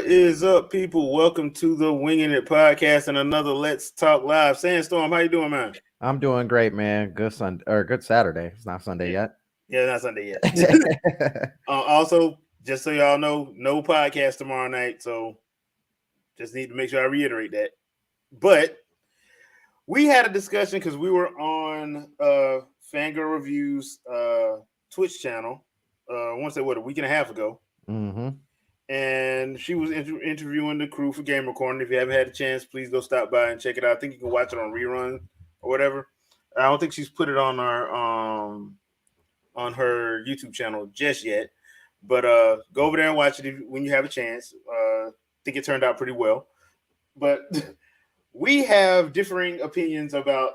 What is up, people? Welcome to the Winging It podcast and another Let's Talk Live. Sandstorm, how you doing, man? I'm doing great, man. Good Sunday or good Saturday. It's not Sunday Yeah, yet. yeah, not Sunday yet. Also, just so y'all know, no podcast tomorrow night. So just need to make sure I reiterate that. But we had a discussion because we were on Fangirl Reviews Twitch channel. I want to say what, a week and a half ago. hmm And she was interviewing the crew for Gamer Corner. If you haven't had a chance, please go stop by and check it out. I think you can watch it on rerun or whatever. I don't think she's put it on her YouTube channel just yet, but go over there and watch it when you have a chance. I think it turned out pretty well. But we have differing opinions about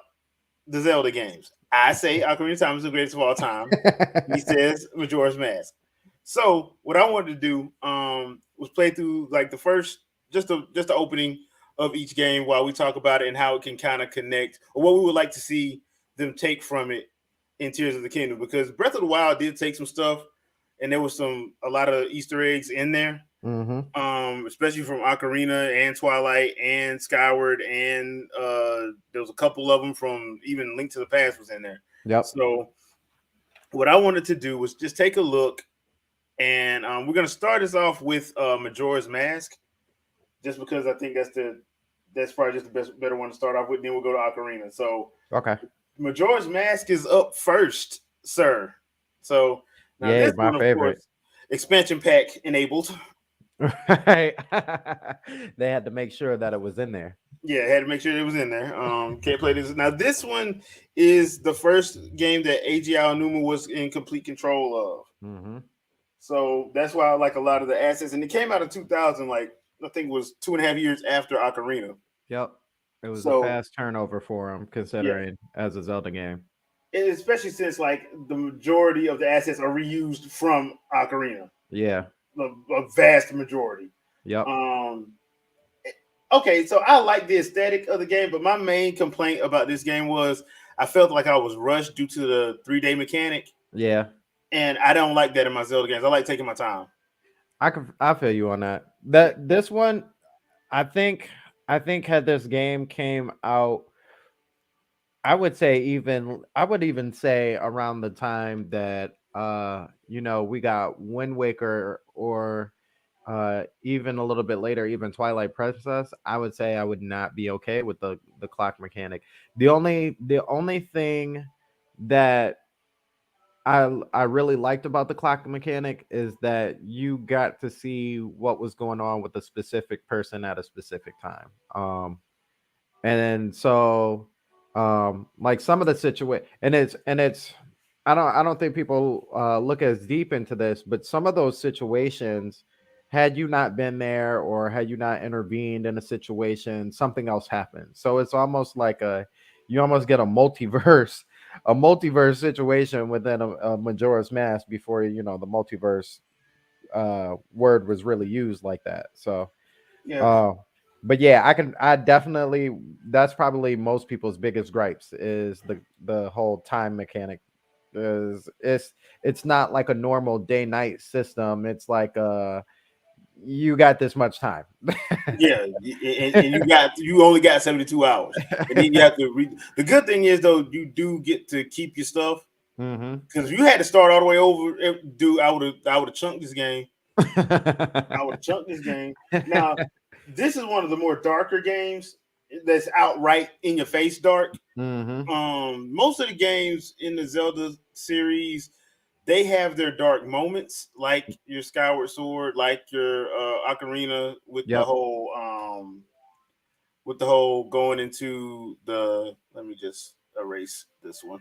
the Zelda games. I say Ocarina of Time is the greatest of all time. He says Majora's Mask. So what I wanted to do was play through like the first, just the opening of each game while we talk about it and how it can kind of connect, or what we would like to see them take from it in Tears of the Kingdom. Because Breath of the Wild did take some stuff, and there was a lot of Easter eggs in there, hmm especially from Ocarina and Twilight and Skyward, and there was a couple of them from even Link to the Past was in there. Yep. So what I wanted to do was just take a look, and we're gonna start this off with Majora's Mask, just because I think that's probably just the better one to start off with. Then we'll go to Ocarina. So Okay. Majora's Mask is up first, sir. So now Yay, this my one, of favorite. course, expansion pack enabled. Right. They had to make sure that it was in there. Yeah, had to make sure it was in there. Can't play this. Now this one is the first game that AG Aonuma was in complete control of. hmm So that's why I like a lot of the assets. And it came out in 2000, like I think it was 2.5 years after Ocarina. Yep. It was a So fast turnover for him, yeah, considering as a Zelda game. and especially since like the majority of the assets are reused from Ocarina, Yeah. a vast majority. Yep. Um, okay, so I like the aesthetic of the game, but my main complaint about this game was I felt like I was rushed due to the 3-day mechanic, Yeah. and I don't like that in my Zelda games. I like taking my time. I feel you on that. This one, I think I think had this game came out, I would even say around the time that we got Wind Waker, or even a little bit later, even Twilight Princess, I would say I would not be okay with the clock mechanic. The only thing that I really liked about the clock mechanic is that you got to see what was going on with a specific person at a specific time. And so like some of the situation, and it's I don't think people look as deep into this, but some of those situations, had you not been there or had you not intervened in a situation, something else happened. So it's almost like you almost get a multiverse situation within a Majora's Mask before the multiverse word was really used like that. So Yeah, uh, but yeah, I definitely, that's probably most people's biggest gripes is the whole time mechanic. Is it's not like a normal day night system. It's like you got this much time. yeah, and you only got 72 hours, and then you have to read. The good thing is though, you do get to keep your stuff hmm because if you had to start all the way over, dude, I would have chunked this game. I would have chunked this game. Now, this is one of the more darker games that's outright in your face dark. hmm Most of the games in the Zelda series, they have their dark moments, like your Skyward Sword, like your Ocarina, Yep. with the whole going into the. Let me just erase this one.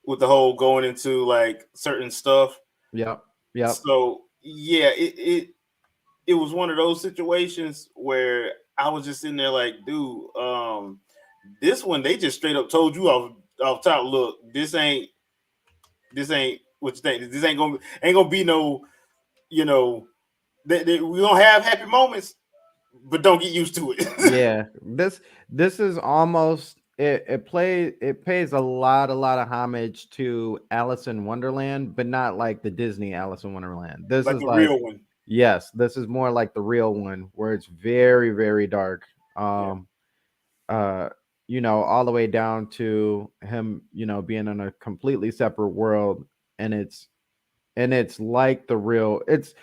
With the whole going into like certain stuff. Yep. Yep. So yeah, it was one of those situations where I was just sitting there like, dude, this one they just straight up told you off top, look, this ain't what you think. This ain't gonna be no, you know, we gonna have happy moments, but don't get used to it. Yeah. This is almost it pays a lot of homage to Alice in Wonderland, but not like the Disney Alice in Wonderland. This Like is the like real one. Yes, this is more like the real one where it's very, very dark. Yeah, Um, uh, all the way down to him, being in a completely separate world, and it's like the real it's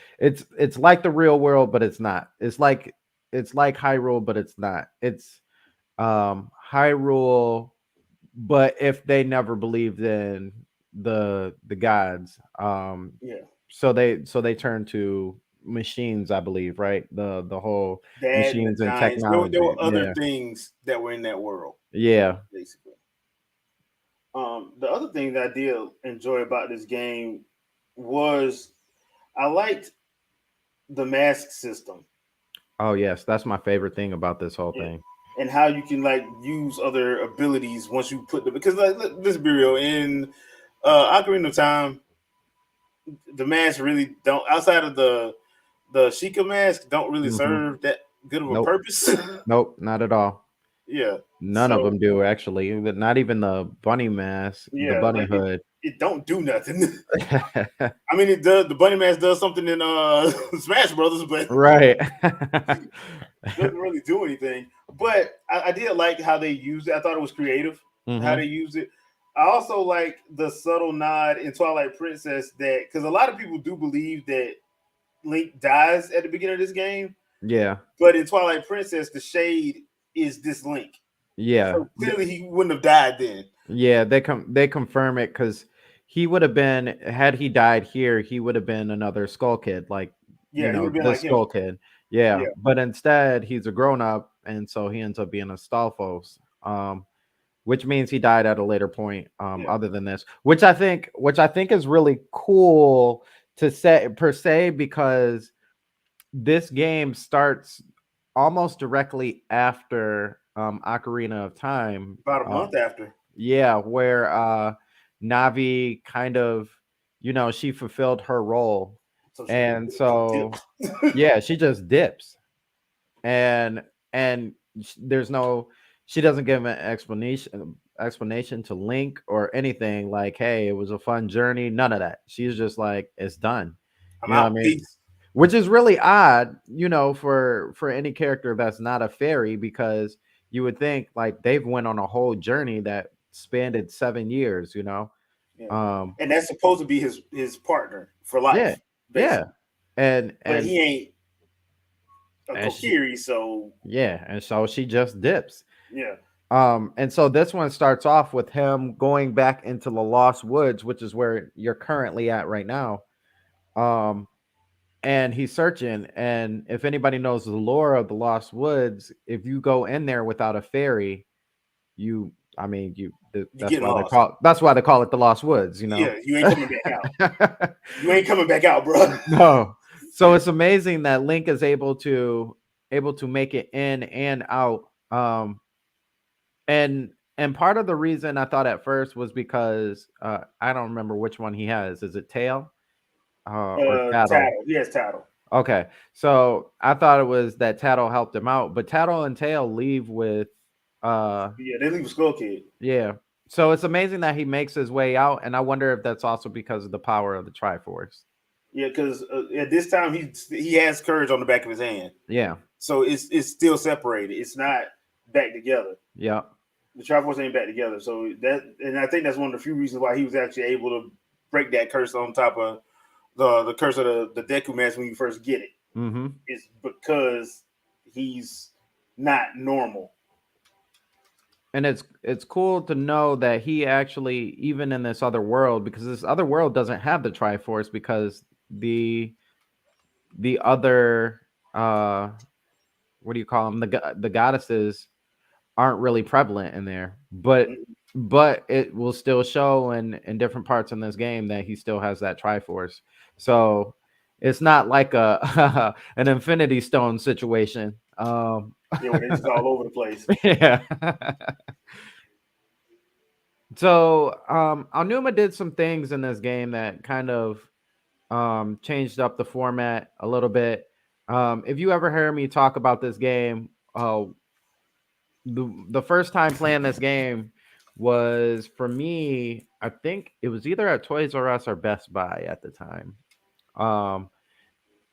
like the real world, but it's not. It's like Hyrule, but it's not. It's Hyrule, but if they never believed in the gods, yeah. so they turn to machines, I believe, right? The whole That and the machines and Giants. There technology. were other Yeah. things that were in that world, Yeah. basically. The other thing that I did enjoy about this game was I liked the mask system. Oh yes, that's my favorite thing about this whole Yeah. thing. And how you can like use other abilities once you put them, because like let's be real, in Ocarina of Time, the masks really don't, outside of the Sheikah mask, don't really Hmm. serve that good of a Nope. purpose. Nope, not at all. Yeah. None of So them do actually. Not even the bunny mask, the yeah, bunny like it, hood. it don't do nothing. I mean, it does. The bunny mask does something in Smash Brothers, but Right. doesn't really do anything. But I did like how they used it. I thought it was creative how they Hmm. used it. I also like the subtle nod in Twilight Princess that, because a lot of people do believe that Link dies at the beginning of this game, Yeah. but in Twilight Princess, the shade is this Link. Yeah. So clearly, he wouldn't have died then. Yeah, they confirm it because he would have been, had he died here, he would have been another Skull Kid, like Yeah, he would have been this like him. Skull Kid. Yeah, Yeah, but instead he's a grown up, and so he ends up being a Stalfos, which means he died at a later point. yeah. Other than this, which I think is really cool to say per se, because this game starts almost directly after Ocarina of Time. About a month after. Yeah, where Navi kind of, she fulfilled her role. So she could And dip. so yeah, she just dips. And there's no, she doesn't give an explanation to Link or anything like, hey, it was a fun journey, none of that. She's just like, it's done. I'm You know what I out. mean? Peace. Which is really odd, for any character that's not a fairy, because you would think like they've went on a whole journey that spanned 7 years. Yeah, Um, and that's supposed to be his partner for yeah, life, yeah, basically. and But and he ain't a and she, Kokiri, so yeah, and so she just dips. yeah, And so this one starts off with him going back into the Lost Woods, which is where you're currently at right now. Um, and he's searching, and if anybody knows the lore of the Lost Woods, if you go in there without a fairy, you I mean you you that's getting why they lost. call it the Lost Woods. Yeah, you ain't coming back out. You ain't coming back out, bro. No. So it's amazing that Link is able to make it in and out. And part of the reason I thought at first was because I don't remember which one he has. Is it Tail or Tattle? Tattle. He has Tattle. Okay. So I thought it was that Tattle helped him out, but Tattle and Tail leave with uh Yeah, they leave a Skull Kid. yeah. So it's amazing that he makes his way out, and I wonder if that's also because of the power of the Triforce. Yeah, because at this time he has courage on the back of his hand, Yeah. so it's still separated. It's not back together. Yeah. The Triforce ain't back together. So that, and I think that's one of the few reasons why he was actually able to break that curse on top of the curse of the Deku mask when you first get it. Mhm. Is because he's not normal. And it's cool to know that he actually, even in this other world, because this other world doesn't have the Triforce, because the other what do you call them, the goddesses aren't really prevalent in there, but it will still show in different parts in this game that he still has that Triforce. So it's not like a an Infinity Stone situation. Yeah, when it's just all over the place. Yeah. So Aonuma did some things in this game that kind of changed up the format a little bit. If you ever heard me talk about this game, the first time playing this game was, for me, I think it was either at Toys R Us or Best Buy at the time. Um,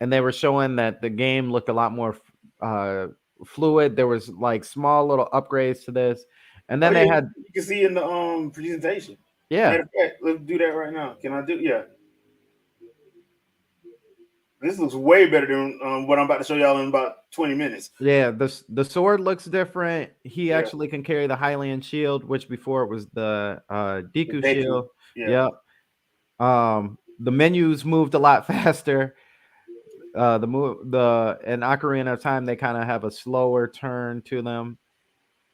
and they were showing that the game looked a lot more uh, fluid. There was like small little upgrades to this, and Oh then yeah, they had you can see in the presentation. yeah, Matter of fact, let's do that right now. Can I do? Yeah, this looks way better than what I'm about to show y'all in about 20 minutes. yeah. The sword looks different. He Yeah, actually can carry the Hylian shield, which before it was the the Deku Deku. shield. Yeah, Yep. The menus moved a lot faster. The in Ocarina of Time they kind of have a slower turn to them.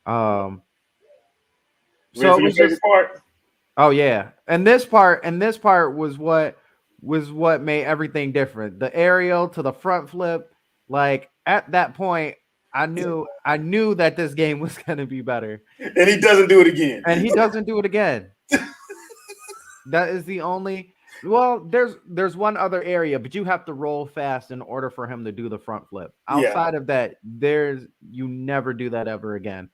Um, ready so for it your was favorite just part? oh yeah, and this part was what made everything different. The aerial to the front flip, like at that point, I knew that this game was gonna be better, And he doesn't do it again. and he doesn't do it again. That is the only. Well, there's one other area, but you have to roll fast in order for him to do the front flip. Yeah, Outside of that, there's you never do that ever again.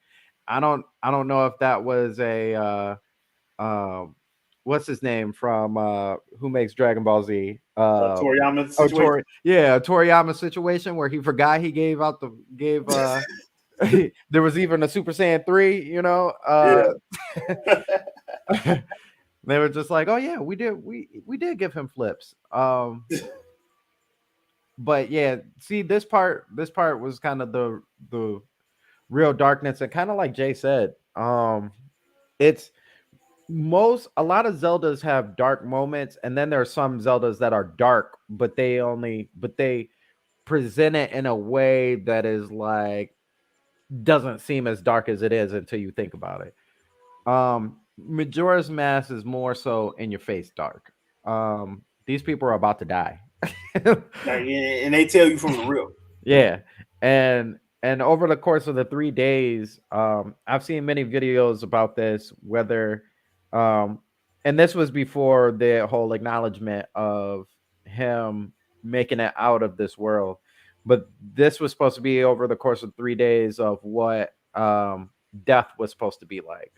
I don't know if that was a um what's his name from who makes Dragon Ball Z? Toriyama Oh situation. Tori yeah, Toriyama situation where he forgot he gave out the gave there was even a Super Saiyan 3, Yeah, they were just like, "Oh yeah, we did give him flips." But yeah, see this part was kind of the real darkness, and kind of like Jay said, it's a lot of Zeldas have dark moments, and then there are some Zeldas that are dark, but they present it in a way that is like doesn't seem as dark as it is until you think about it. Majora's Mask is more so in your face dark. These people are about to die. like, and they tell you from the real. Yeah, and over the course of the 3 days, I've seen many videos about this. Um, and this was before the whole acknowledgement of him making it out of this world, but this was supposed to be over the course of 3 days of what death was supposed to be like,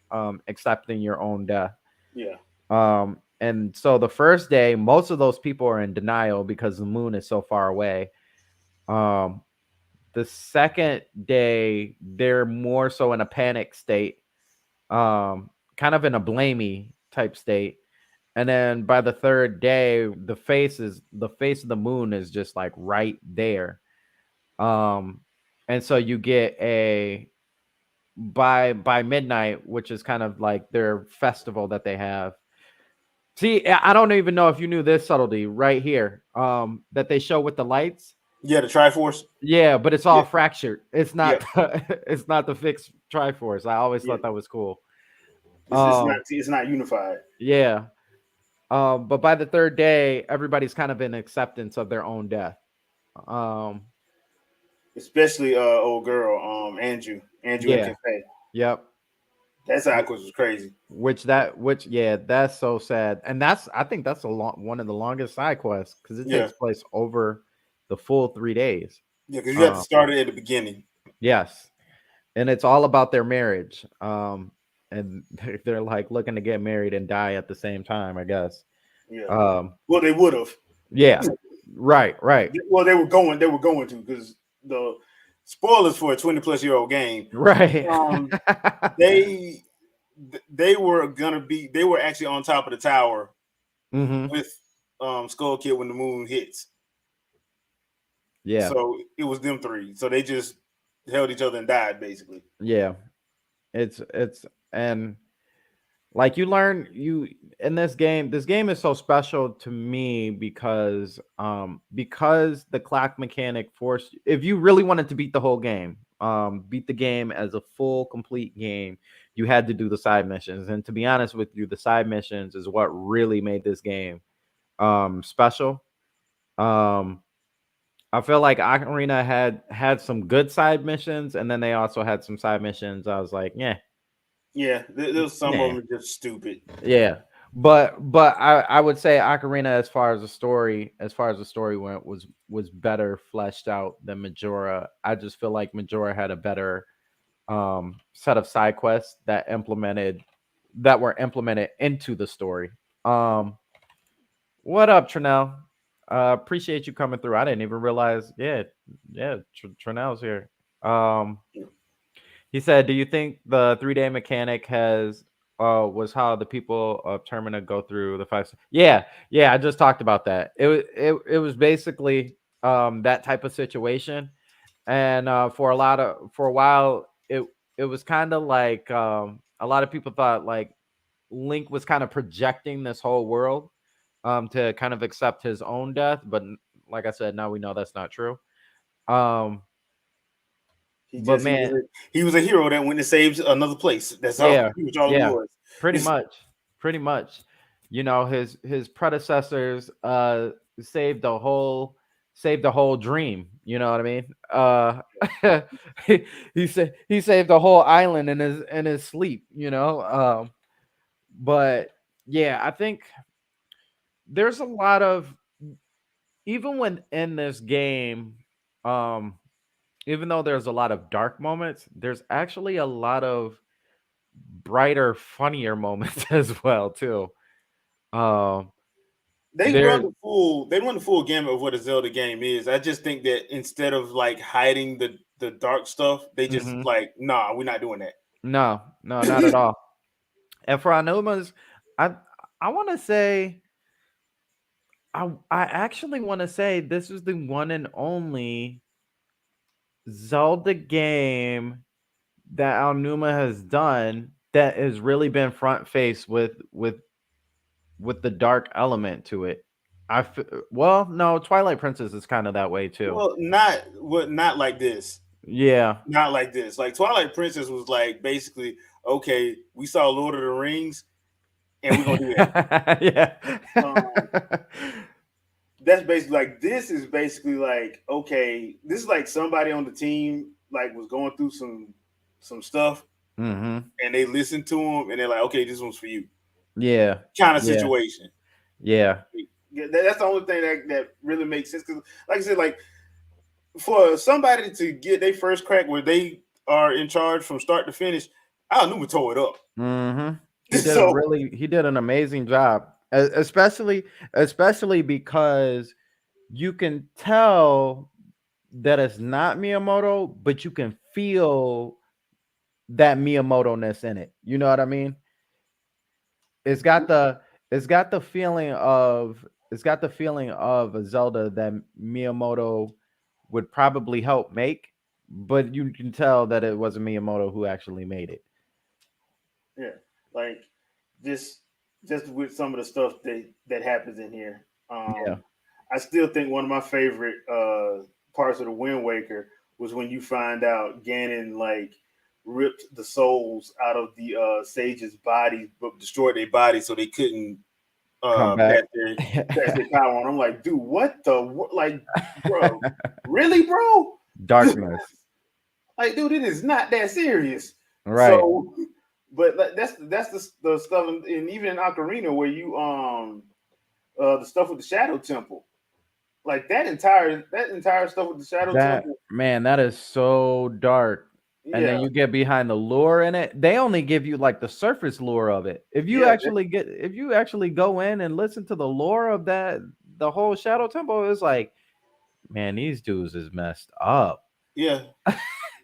accepting your own death. Yeah, And so the first day, most of those people are in denial because the moon is so far away. Um, the second day, they're more so in a panic state, kind of in a blamey type state. And then by the third day, the face of the moon is just like right there. Um, and so you get a by midnight, which is kind of like their festival that they have. See, I don't even know if you knew this subtlety right here. That they show with the lights. yeah, the Triforce. Yeah, but it's all Yeah, fractured. It's yeah, not it's not the fixed Triforce. I always yeah. thought that was cool. It's not Um, unified. yeah. But by the third day, everybody's kind of in acceptance of their own death. Um, Especially old girl, Andrew and yeah. Cafe. Yep. That side quest was crazy. Which yeah, that's so sad. And I think that's one of the longest side quests because it Yeah, takes place over the full 3 days. yeah, because you have to Um, start it at the beginning. yes. And it's all about their marriage. And they're like looking to get married and die at the same time, I guess. Yeah. Um, Well, they would have. yeah, right, right, Well, they were going. They were going to because the spoilers for a 20-plus-year-old game. right. Um, they they were gonna be. They were actually on top of the tower hmm with Skull Kid when the moon hits. Yeah, So it was them three. So they just held each other and died basically. yeah. It's and like you learn you in this game. This game is so special to me because the clock mechanic forced. If you really wanted to beat the whole game, beat the game as a full complete game, you had to do the side missions. And to be honest with you, the side missions is what really made this game special. Um, I feel like Ocarina had some good side missions, and then they also had some side missions. I was like, yeah, Yeah, there was some of nah, them just stupid. yeah. But I would say Ocarina, as far as the story went, was better fleshed out than Majora. I just feel like Majora had a better set of side quests that were implemented into the story. Um, what up, Trinell? Appreciate you coming through. I didn't even realize. Yeah, yeah. Trinell's here. Um, he said, "Do you think the 3-day mechanic has was how the people of Termina go through the five?" Yeah, yeah. I just talked about that. It was basically that type of situation, and for a while it was kind of like a lot of people thought like Link was kind of projecting this whole world to kind of accept his own death, but like I said, now we know that's not true. Um, He but just man, he was a hero that went and saved another place. That's all. yeah, That's all he yeah, was. pretty It's, much, pretty much. You know, his predecessors saved the whole saved the whole dream. You know what I mean? He saved the whole island in his sleep. You know, but yeah, I think there's a lot of even when in this game, um, even though there's a lot of dark moments, there's actually a lot of brighter, funnier moments as well too. Um, there, they run the full gamut of what a Zelda game is. I just think that instead of like hiding the dark stuff, they just mhm. like, nah, we're not doing that. No, no, not at all. And for Anumas, I I want to say I actually want to say this is the one and only Zelda game that Aonuma has done that has really been front face with the dark element to it. Well, no, Twilight Princess is kind of that way too. Not like this. Yeah. Not like this. Like Twilight Princess was like basically, okay, we saw Lord of the Rings and we're gonna do that. Yeah. Um, that's basically like this is basically like, okay, this is like somebody on the team like was going through some stuff Mhm. and they listened to him and they're like, okay, this one's for you, Yeah. kind of Yeah. situation. Yeah. Yeah, that's the only thing that really makes sense. Because, like I said, like for somebody to get their first crack where they are in charge from start to finish, I knew we tore it up. Mhm. So He did an amazing job. Especially because you can tell that it's not Miyamoto, but you can feel that Miyamoto-ness in it. You know what I mean? It's got the it's got the feeling of it's got the feeling of a Zelda that Miyamoto would probably help make, but you can tell that it wasn't Miyamoto who actually made it. yeah, like just just with some of the stuff that happens in here. Yeah. I still think one of my favorite parts of the Wind Waker was when you find out Ganon like ripped the souls out of the sages' bodies, but destroyed their bodies so they couldn't Come back. pass their power on. I'm like, dude, what the what? Like, bro, really, bro? Darkness. Like, dude, it is not that serious. Right. So, but that's the stuff, and even in Ocarina where you the stuff with the Shadow Temple, like that entire stuff with the Shadow That Temple, man, that is so dark. And then yeah, you get behind the lore in it. They only give you like the surface lore of it. yeah, If you actually go in and listen to the lore of that, the whole Shadow Temple is like, man, these dudes is messed up. yeah,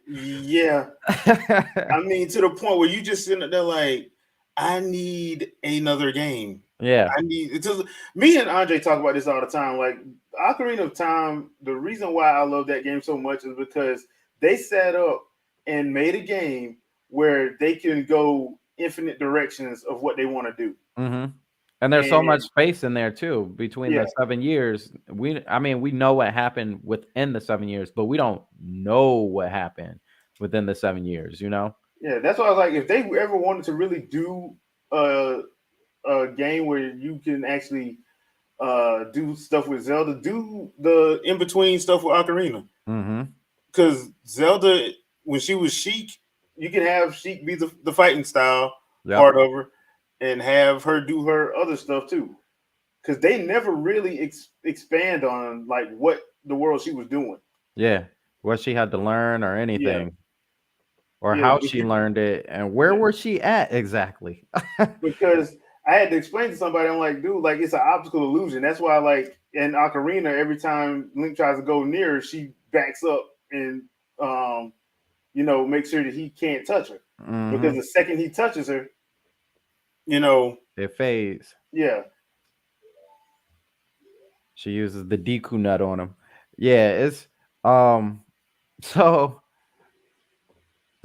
yeah. I mean, to the point where you just sitting there like, I need another game. Yeah. I need it. Me and Andre talk about this all the time. Like Ocarina of Time, the reason why I love that game so much is because they set up and made a game where they can go infinite directions of what they want to do. Mhm. And there's so much And space in there too between yeah, the 7 years. I mean, we know what happened within the 7 years, but we don't know what happened within the 7 years, you know? yeah, that's why I was like, if they ever wanted to really do a, a game where you can actually do stuff with Zelda, do the in between stuff with Ocarina. Mhm. Because Zelda, when she was Sheik, you can have Sheik be the fighting style Yep. part of her, and have her do her other stuff too. Because they never really expand on like what the world she was doing. Yeah. What she had to learn or Yeah, anything, or yeah, how but she learned it, and where yeah, was she at exactly? because I had to explain to somebody. I'm like, dude, like it's an optical illusion. That's why, like in Ocarina, every time Link tries to go near, she backs up and um, make sure that he can't touch her. Because Hmm. the second he touches her, you know, It fades. yeah, She uses the Deku nut on him. Yeah, it's um so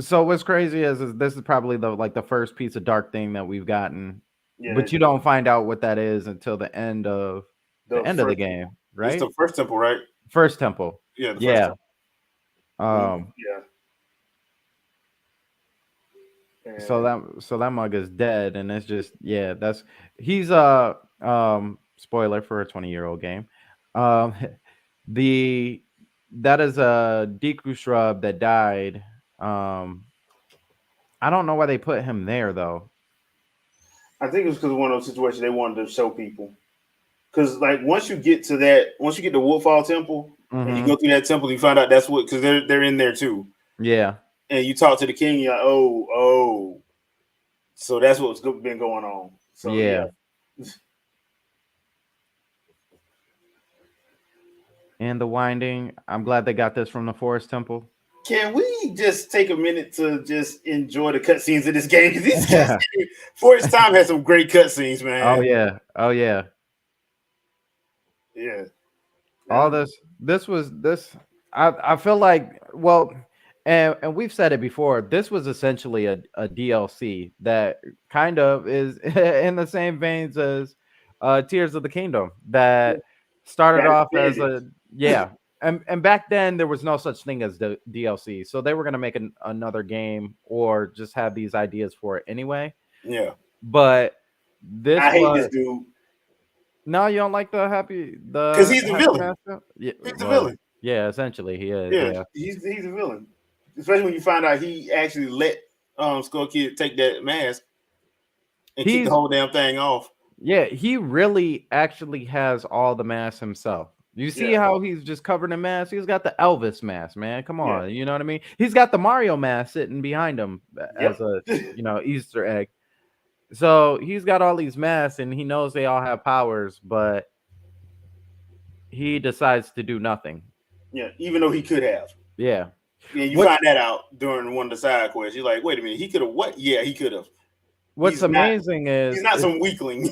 so what's crazy is this is probably the first piece of dark thing that we've gotten, yeah, but you don't find out what that is until the the end of the first temple. game, It's right? the first temple, right? First temple. Yeah, the first Yeah. temple. Um Yeah, so and that mug is dead, and it's just, yeah, that's he's spoiler for a 20-year-old game. Um the that is a Deku shrub that died. um I don't know why they put him there though. I think it was because of one of those situations they wanted to show people. Because like once you get to Woodfall Temple and you Hmm. go through that temple, you find out that's what because they're in there too. Yeah. And you talk to the king, you're like, oh, so that's what's been going on. So yeah, Yeah. And the winding. I'm glad they got this from the Forest Temple. can we just take a minute to just enjoy the cutscenes of this game? Because these Yeah. cutscenes, for its time, had some great cutscenes, Oh man. yeah. Oh yeah. Yeah, All and this was this I feel like, well, and we've said it before, this was essentially a DLC that kind of is in the same veins as Tears of the Kingdom, that started that off as expanded. a, yeah. And back then there was no such thing as the DLC, so they were going to make another game or just have these ideas for it anyway. Yeah, But this I hate was, this dude no, you don't like because the he's the happy villain. master? Yeah, He's the well, villain. yeah, essentially he is, Yeah, yeah. he's a villain. Especially when you find out he actually let Skull Kid take that mask and keep the He's whole damn thing off. Yeah, he really actually has all the masks himself. You see Yeah, how he's just covered in masks? He's got the Elvis mask, man. Come yeah, on, you know what I mean? He's got the Mario mask sitting behind him yep, as a, Easter egg. So he's got all these masks and he knows they all have powers, but he decides to do nothing. yeah. Even though he could have. Yeah. Yeah, you What's find that out during one of the side quests. You're like, wait a minute, he could have what? Yeah, he could have. what's He's not. amazing He's not some weakling.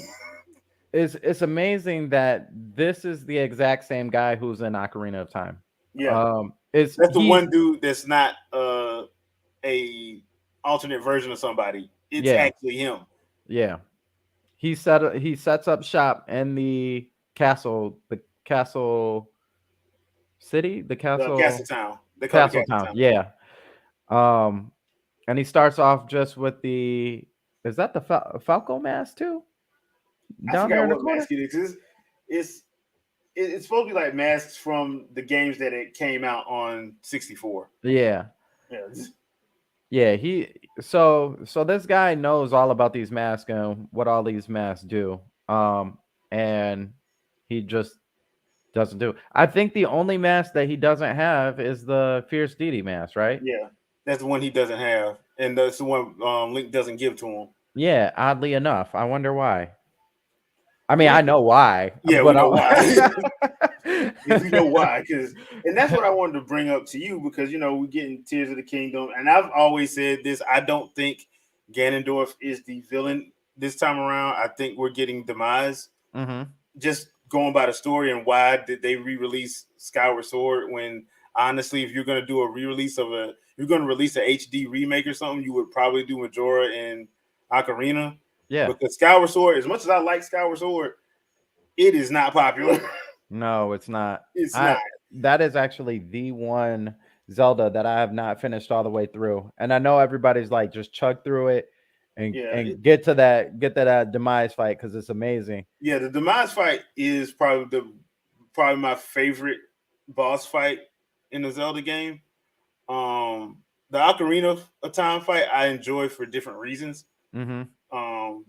is it's amazing that this is the exact same guy who's in Ocarina of Time. Yeah, Is that's the he's one dude that's not a alternate version of somebody. It's Yeah, actually him. yeah. He sets up shop in the castle city, the The castle Castle Town. They call it castle Castle town. Town. Yeah. Um, and he starts off just with the, is that the Falco mask too? I Down there forgot in the what corner. mask it is. It's it's supposed to be like masks from the games that it came out on 64. Yeah. Yeah, Yeah, so this guy knows all about these masks and what all these masks do. And he just doesn't do. I think the only mask that he doesn't have is the Fierce Deity mask, right? yeah. That's the one he doesn't have, and that's the one Link doesn't give to him. Yeah, oddly enough. I wonder why. I mean, I Link, know why, yeah, we but know why. I We know why, because and that's what I wanted to bring up to you because we're getting Tears of the Kingdom, and I've always said this. I don't think Ganondorf is the villain this time around. I think we're getting Demise. Mhm. Just going by the story and why did they re-release Skyward Sword when honestly, if you're going to do a re-release you're going to release a HD remake or something, you would probably do Majora and Ocarina Yeah. because Skyward Sword, as much as I like Skyward Sword, it is not popular. No, it's not. It's I not. That is actually the one Zelda that I have not finished all the way through. And I know everybody's like, just chug through it and Yeah, get to that demise fight because it's amazing. yeah. The Demise fight is probably my favorite boss fight in the Zelda game. The Ocarina of Time fight I enjoy for different reasons. Mhm.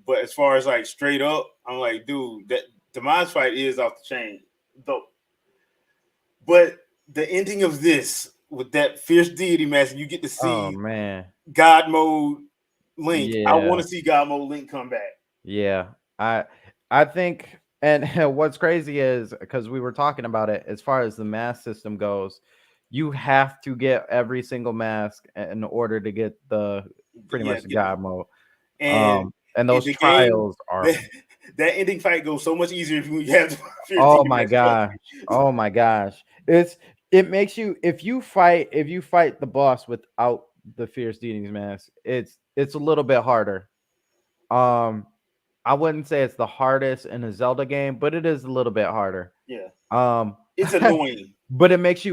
But as far as like straight up, I'm like, dude, that Demise fight is off the chain. Though, but the ending of this with that fierce deity mask, you get to Oh see man. God mode Link. I want Yeah. to see God mode Link come back. Yeah. I I think, and what's crazy is because we were talking about it as far as the mask system goes, you have to get every single mask in order to get the pretty Yeah, much the god mode. and And in those the game, trials are, that, that ending fight goes so much easier if you have the Fierce oh Deity my Master Sword. gosh. Oh my gosh. It makes you, if you fight the boss without the fierce deity mask, it's a little bit harder. Um I wouldn't say it's the hardest in a Zelda game, but it is a little bit harder. Yeah, Um, it's annoying. but it makes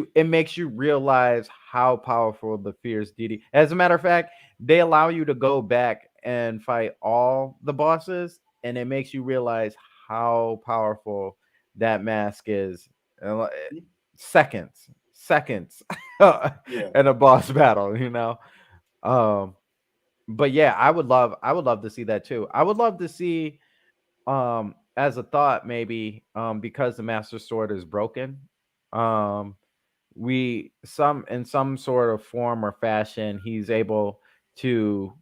you realize how powerful the fierce deity. As a matter of fact, they allow you to go back and fight all the bosses, and it makes you realize how powerful that mask is. And, seconds Yeah, in a boss battle, you know. Um, but yeah, I would love to see that too. I would love to see, as a thought, maybe, because the master sword is broken, um we some in some sort of form or fashion, he's able to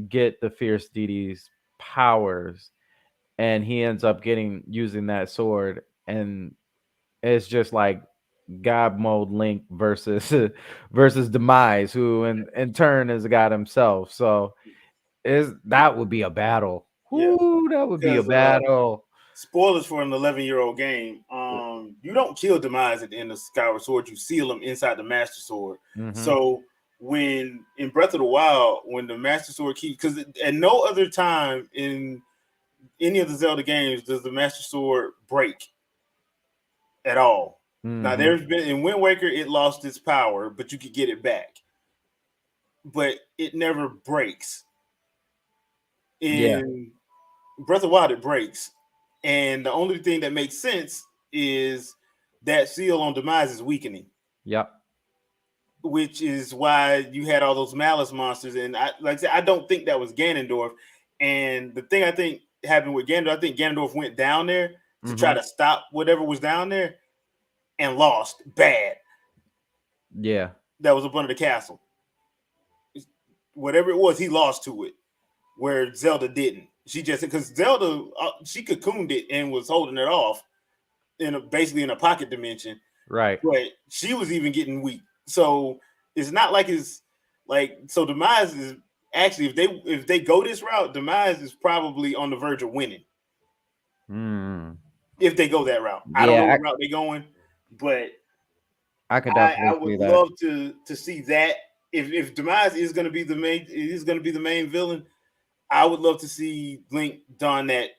get the fierce deity's powers, and he ends up getting using that sword, and it's just like god mode Link versus versus Demise, who in turn is a god himself. So is that would be a battle. yeah. Whoo, that would be a Because battle. spoilers for an 11-year-old game. You don't kill Demise at the end of Skyward Sword. You seal him inside the Master Sword. Mm-hmm. So when in Breath of the Wild, when the Master Sword keeps, because at no other time in any of the Zelda games does the Master Sword break at all. Now Mm-hmm. there's been in Wind Waker, it lost its power, but you could get it back. But it never breaks. Yeah. In Breath of the Wild, it breaks, and the only thing that makes sense is that seal on Demise is weakening, Yep. which is why you had all those malice monsters. And like I said, I don't think that was Ganondorf. And the thing I think happened with Ganondorf, I think Ganondorf went down there to try Mm-hmm. to stop whatever was down there and lost bad. Yeah. That was up under the castle. Whatever it was, he lost to it. Where Zelda didn't. She just because Zelda she cocooned it and was holding it off basically in a pocket dimension, Right. but she was even getting weak. So it's not like it's like so. Demise is actually if they go this route, Demise is probably on the verge of winning Mm. if they go that route. I don't know Yeah, what route they're going, but I could I definitely would see that. love to see that if Demise is going to be the main is going to be the main villain. I would love to see Link don that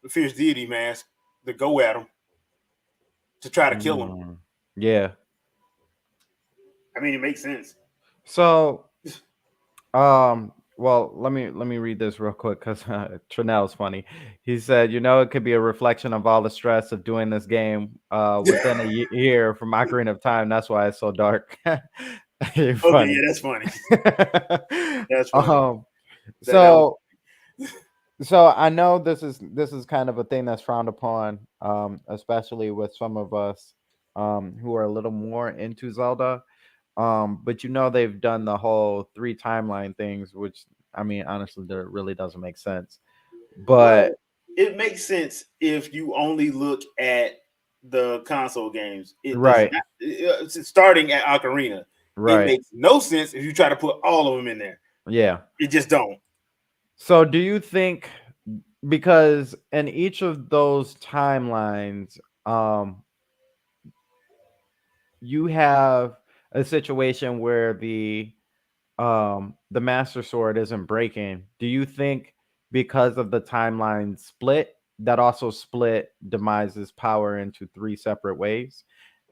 fierce deity mask to go at him to try to kill him. Mm. Yeah. I mean, it makes sense. So, well, let me read this real quick because Trinell's funny. He said, it could be a reflection of all the stress of doing this game within a year from Ocarina of Time. That's why it's so dark. You're Okay, funny. yeah, that's funny. That's funny. um, That was so so I know this is kind of a thing that's frowned upon, especially with some of us who are a little more into Zelda. But they've done the whole three timeline things, which I mean, honestly, that really doesn't make sense. But well. It makes sense if you only look at the console games. It does right, not. Starting at Ocarina, it right, makes no sense if you try to put all of them in there. yeah. It just don't. So do you think, because in each of those timelines, you have a situation where the master sword isn't breaking, do you think because of the timeline split, that also split Demise's power into three separate ways?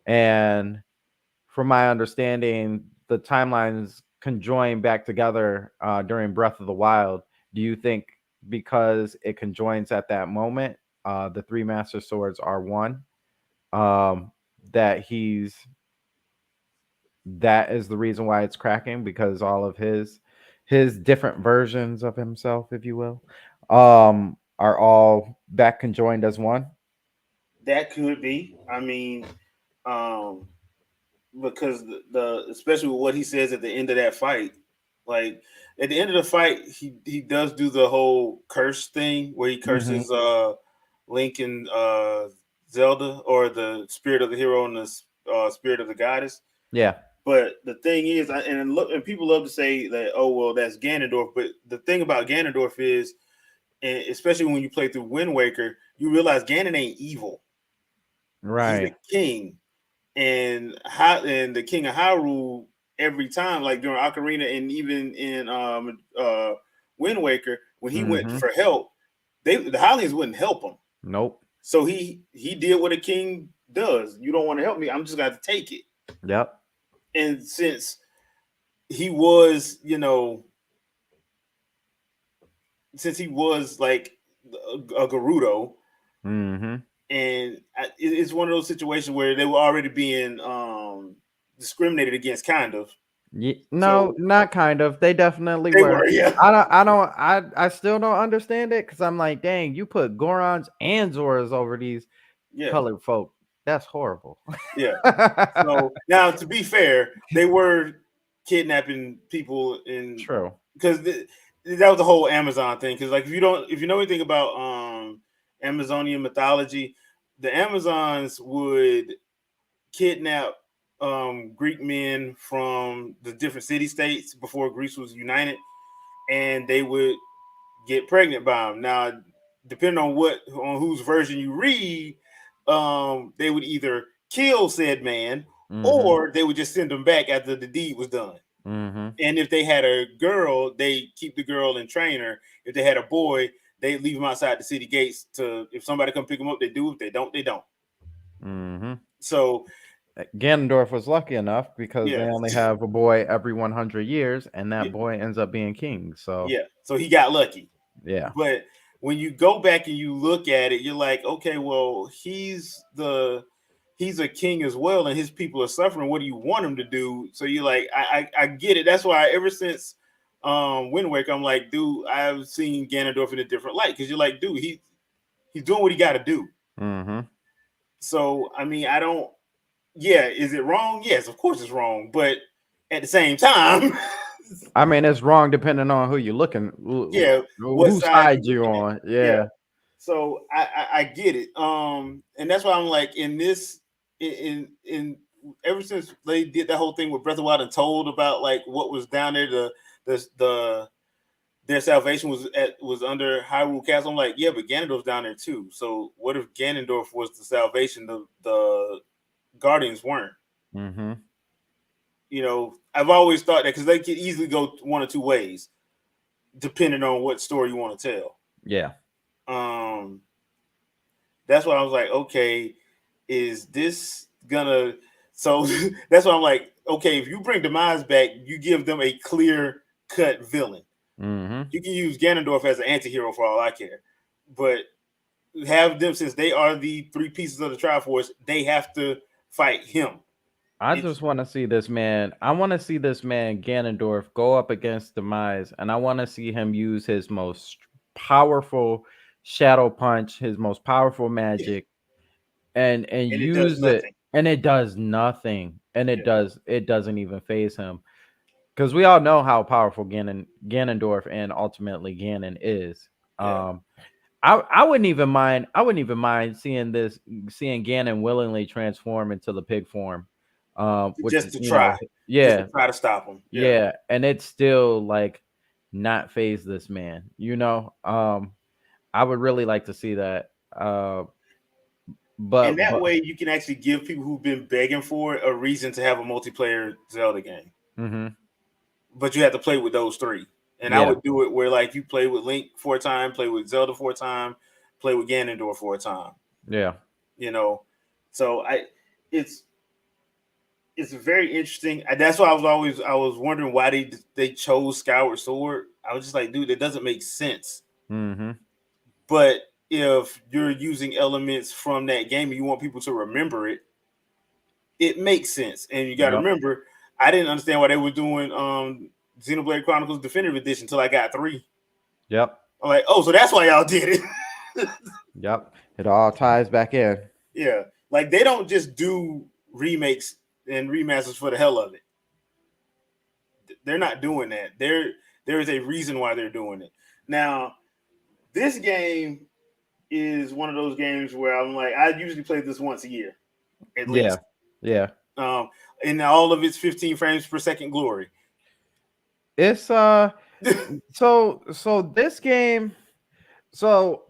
And from my understanding, the timelines conjoin back together during Breath of the Wild. Do you think because it conjoins at that moment, the three master swords are one, um that that is the reason why it's cracking, because all of his different versions of himself, if you will, are all back conjoined as one? That could be. I mean, um, because the especially with what he says at the end of that fight. Like at the end of the fight, he does do the whole curse thing where he Hmm. curses Link and Zelda, or the spirit of the hero and the spirit of the goddess. Yeah. But the thing is, and look, and people love to say that, oh well, that's Ganondorf. But the thing about Ganondorf is, and especially when you play through Wind Waker, you realize Ganon ain't evil. He's a Right. king, and the king of Hyrule every time, like during Ocarina and even in Wind Waker, when he went Hmm. for help, the Hylians wouldn't help him. Nope. So he did what a king does. You don't want to help me, I'm just got to take it. Yep. And he was, since he was like a Gerudo, Hmm. and it's one of those situations where they were already being discriminated against, kind of. No, So not kind of. They definitely they were. were, yeah, I still don't understand it because I'm like, dang, you put Gorons and Zoras over these yeah, colored folk. That's horrible. yeah. So now, to be fair, they were kidnapping people in, True. because that was the whole Amazon thing. Because like if you know anything about Amazonian mythology, the Amazons would kidnap Greek men from the different city states before Greece was united, and they would get pregnant by them. Now, depending on whose version you read, they would either kill said man, Hmm. or they would just send them back after the deed was done. Hmm. And if they had a girl, they keep the girl and train her. If they had a boy, they leave him outside the city gates. To If somebody come pick him up, they do. If they don't, they don't. Hmm. So Ganondorf was lucky enough because they yeah, only have a boy every 100 years, and yeah, that boy ends up being king. So yeah. So he got lucky. yeah. But when you go back and you look at it, you're like, okay, well, he's a king as well, and his people are suffering. What do you want him to do? So you're like, I get it. That's why ever since Wind Waker, I'm like, dude, I've seen Ganondorf in a different light, because you're like, dude, he's doing what he got to do. Hmm. So I mean, I don't. Yeah, is it wrong? Yes, of course it's wrong, but at the same time, I mean, it's wrong depending on who you're looking, yeah, what whose side side you you looking at? on. Yeah. Yeah. So I get it. And that's why I'm like, in this, in ever since they did that whole thing with Breath of the Wild and told about like what was down there, the their salvation was under Hyrule Castle. I'm like, yeah, but Ganondorf's down there too. So what if Ganondorf was the salvation? The Guardians weren't. Hmm. I've always thought that, because they could easily go one or two ways depending on what story you want to tell. Yeah. Um, that's why I was like, okay, is this gonna? So that's why I'm like, okay, if you bring Demise back, you give them a clear cut villain. Hmm. You can use Ganondorf as an anti-hero for all I care, but have them, since they are the three pieces of the Triforce, they have to fight him. I It's just want to see this man. I want to see this man Ganondorf go up against Demise, and I want to see him use his most powerful shadow punch, his most powerful Yeah, magic, and and it does use it, nothing. and it does nothing, and Yeah, it doesn't even phase him because we all know how powerful Ganondorf and ultimately Ganon is. yeah, Um, I wouldn't even mind. I wouldn't even mind seeing Ganon willingly transform into the pig form. Which just is to try, just to yeah, try to stop him. Yeah. yeah, and it's still like not phase this man. I would really like to see that. And that But way you can actually give people who've been begging for it a reason to have a multiplayer Zelda game. hmm, But you have to play with those three. And I yeah, would do it where like you play with Link for a time, play with Zelda for a time, play with Ganondorf for a time. yeah, You know, so it's it's very interesting. That's why I was wondering why they chose Skyward Sword. I was just like, dude, it doesn't make sense. hmm, But if you're using elements from that game and you want people to remember it, it makes sense. And you got to yep, remember, I didn't understand why they were doing Xenoblade Chronicles Definitive Edition until I got 3. yep, I'm like, oh, so that's why y'all did it. yep. It all ties back in. Yeah, like they don't just do remakes and remasters for the hell of it. They're not doing that. There is a reason why they're doing it. Now, this game is one of those games where I'm like, I usually play this once a year at Yeah. least. Yeah. Um, in all of its 15 frames per second glory. It's so this game, so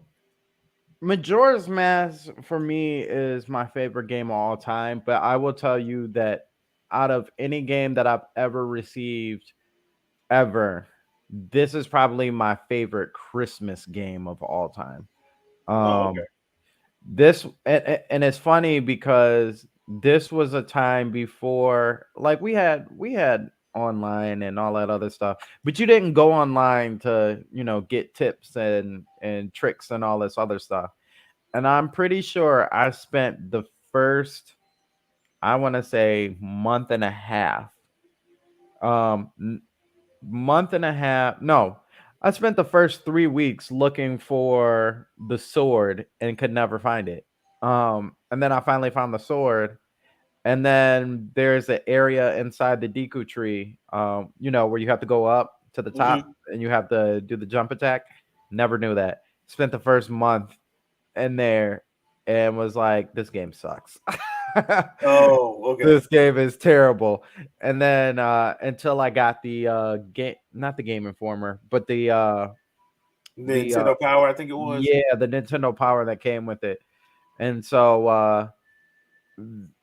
Majora's Mask for me is my favorite game of all time, but I will tell you that out of any game that I've ever received ever, this is probably my favorite Christmas game of all time. Oh, okay. This and it's funny because this was a time before, like, we had online and all that other stuff, but you didn't go online to, get tips and tricks and all this other stuff. And I'm pretty sure I spent the first, I want to say, month and a half, um month and a half. No, I spent the first 3 weeks looking for the sword and could never find it. And then I finally found the sword. And then there's an area inside the Deku tree, where you have to go up to the top Hmm. and you have to do the jump attack. Never knew that. Spent the first month in there and was like, this game sucks. Oh, okay. This game is terrible. And then until I got the game, not the Game Informer, but the Nintendo Power, I think it was. yeah, the Nintendo Power that came with it. And so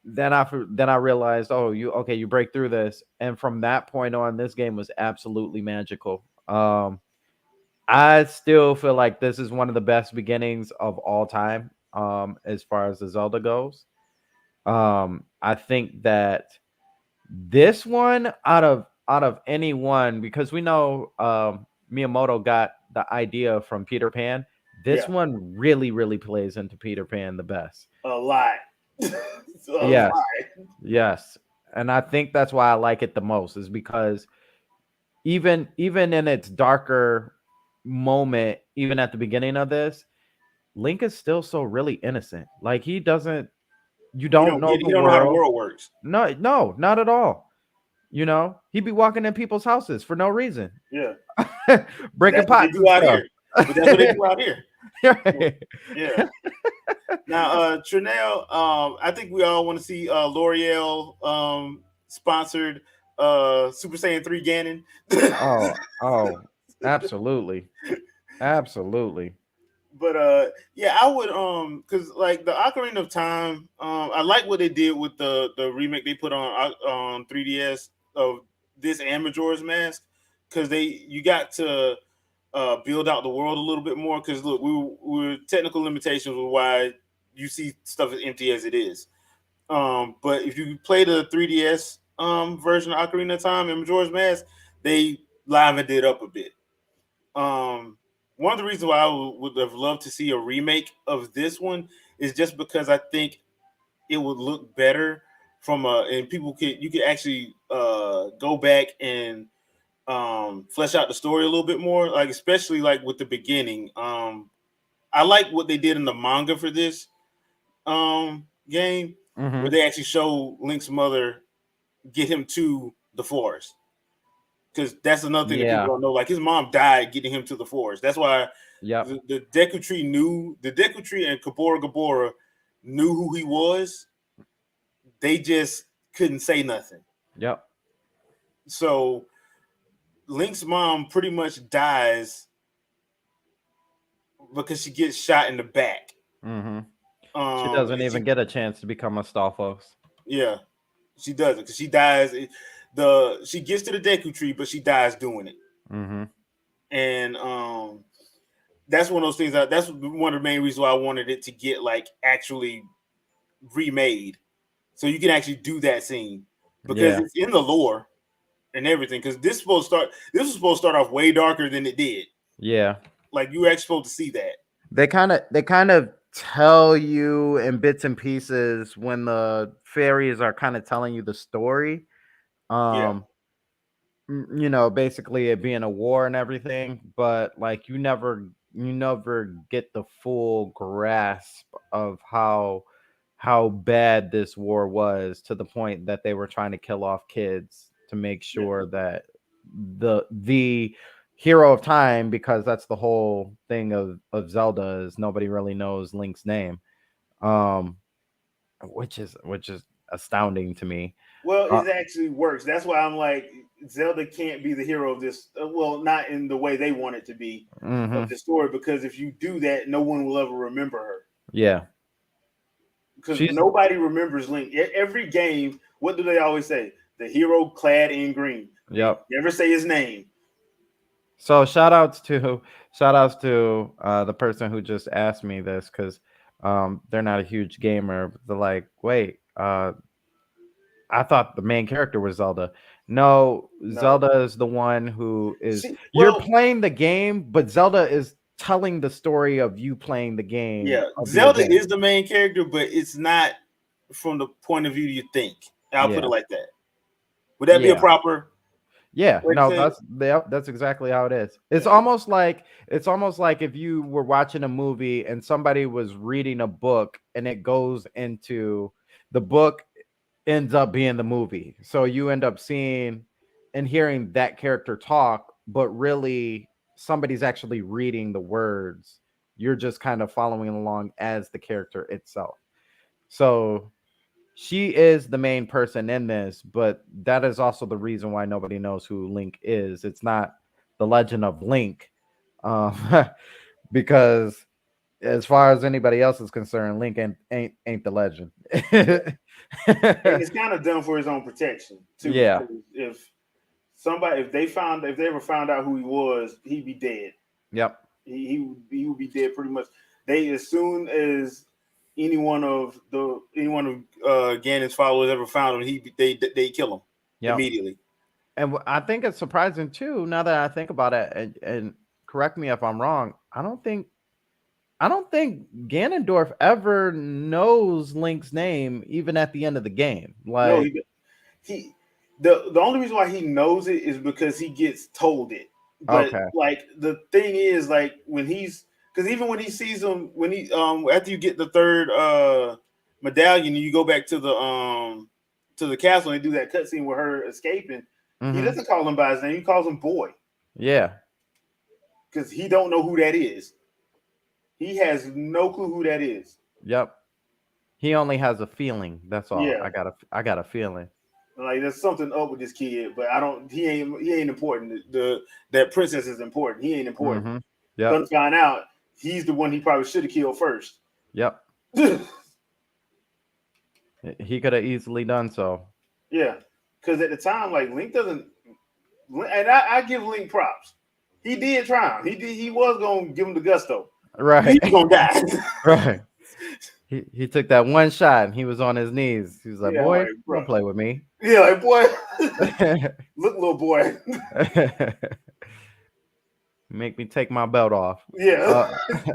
then I realized, oh, you break through this. And from that point on, this game was absolutely magical. I still feel like this is one of the best beginnings of all time, as far as the Zelda goes. I think that this one, out of any one, because we know Miyamoto got the idea from Peter Pan. This Yeah, one really, really plays into Peter Pan the best. a lot. A Yes, lot. yes, and I think that's why I like it the most, is because even in its darker moment, even at the beginning of this, Link is still so really innocent. Like, he doesn't, you He don't don't know get. the He don't know how the world. world works. No, no, not at all. He'd be walking in people's houses for no reason, Yeah, breaking that's what they pots do and out stuff. here. But that's what they do out here. Right. Yeah. Now, Trinell, I think we all want to see L'Oreal sponsored Super Saiyan 3 Ganon. Oh, oh, absolutely, absolutely. But yeah, I would because like the Ocarina of Time, I like what they did with the remake they put on 3DS of this and Majora's Mask, because they you got to build out the world a little bit more, because look, we were technical limitations with why you see stuff as empty as it is. But if you play the 3DS version of Ocarina of Time and Majora's Mask, they livened it up a bit. One of the reasons why I would have loved to see a remake of this one is just because I think it would look better from a, and people could you could actually go back and flesh out the story a little bit more, like especially like with the beginning. I like what they did in the manga for this game, where Hmm. they actually show Link's mother get him to the forest, because that's another thing that people Yeah. don't know. Like, his mom died getting him to the forest. That's why Yep. the Deku Tree knew the Deku Tree and Kabora Gabora knew who he was. They just couldn't say nothing. Yep. So Link's mom pretty much dies because she gets shot in the back. Hmm. She doesn't And even get a chance to become a Stalfos. yeah, she doesn't, because she dies. She gets to the Deku Tree, but she dies doing it. Hmm. And that's one of those things. That's one of the main reasons why I wanted it to get like actually remade, so you can actually do that scene, because Yeah. it's in the lore and everything. Because this was supposed to start off way darker than it did. Yeah. Like, you were actually supposed to see that. They kind of tell you in bits and pieces when the fairies are kind of telling you the story. Yeah, Um, basically it being a war and everything, but like you never get the full grasp of how bad this war was, to the point that they were trying to kill off kids to make yeah. sure that the hero of time, because that's the whole thing of Zelda, is nobody really knows Link's name. Um, which is astounding to me. Well, Uh, it actually works. That's why I'm like, Zelda can't be the hero of this. Well, not in the way they want it to be of hmm the story, because if you do that, no one will ever remember her. Yeah, Because she's nobody remembers Link. Every game, what do they always say? The hero clad in green. They yep. never say his name. So shout outs to the person who just asked me this, because they're not a huge gamer. They're like, wait, I thought the main character was Zelda. No, No. Zelda is the one who is, See, you're well, playing the game, but Zelda is telling the story of you playing the game yeah, of the Zelda event. is the main character, but it's not from the point of view you think. I'll put Yeah. it like that. Would that be a Yeah. proper Yeah, way to no, say it? that's exactly how it is. Yeah. It's almost like if you were watching a movie and somebody was reading a book, and it goes into the book ends up being the movie. So you end up seeing and hearing that character talk, but really somebody's actually reading the words. You're just kind of following along as the character itself. So she is the main person in this, but that is also the reason why nobody knows who Link is. It's not the Legend of Link, um, because as far as anybody else is concerned, Link ain't the legend. Yeah. And it's kind of done for his own protection too. Yeah. Because if they ever found out who he was, he'd be dead. Yep. He would be dead pretty much. They as soon as anyone of Ganon's followers ever found him, they kill him Yep. immediately. And I think it's surprising too. Now that I think about it, and correct me if I'm wrong, I don't think Ganondorf ever knows Link's name, even at the end of the game. No, Like, he the only reason why he knows it is because he gets told it. But okay. like the thing is, like when he's because even when he sees him, when he after you get the third medallion and you go back to the castle and they do that cutscene with her escaping, he Mm-hmm. doesn't call him by his name, he calls him boy. Yeah. Because he don't know who that is. He has no clue who that is. Yep. He only has a feeling. That's all. Yeah. I got a feeling. Like there's something up with this kid, but I don't. He ain't important. That princess is important. He ain't important. Mm-hmm. Come Yep. to find out, he's the one he probably should have killed first. Yep. Yeah, He could have easily done so. because at the time, like Link doesn't, and I give Link props. He did try him. He did. He was gonna give him the gusto. Right. He was gonna die. Right. He took that one shot and he was on his knees. He was like, Yeah, I'm "Boy, like, bro. don't play with me." Yeah, like boy, look, little boy. Make me take my belt off. Yeah, Uh,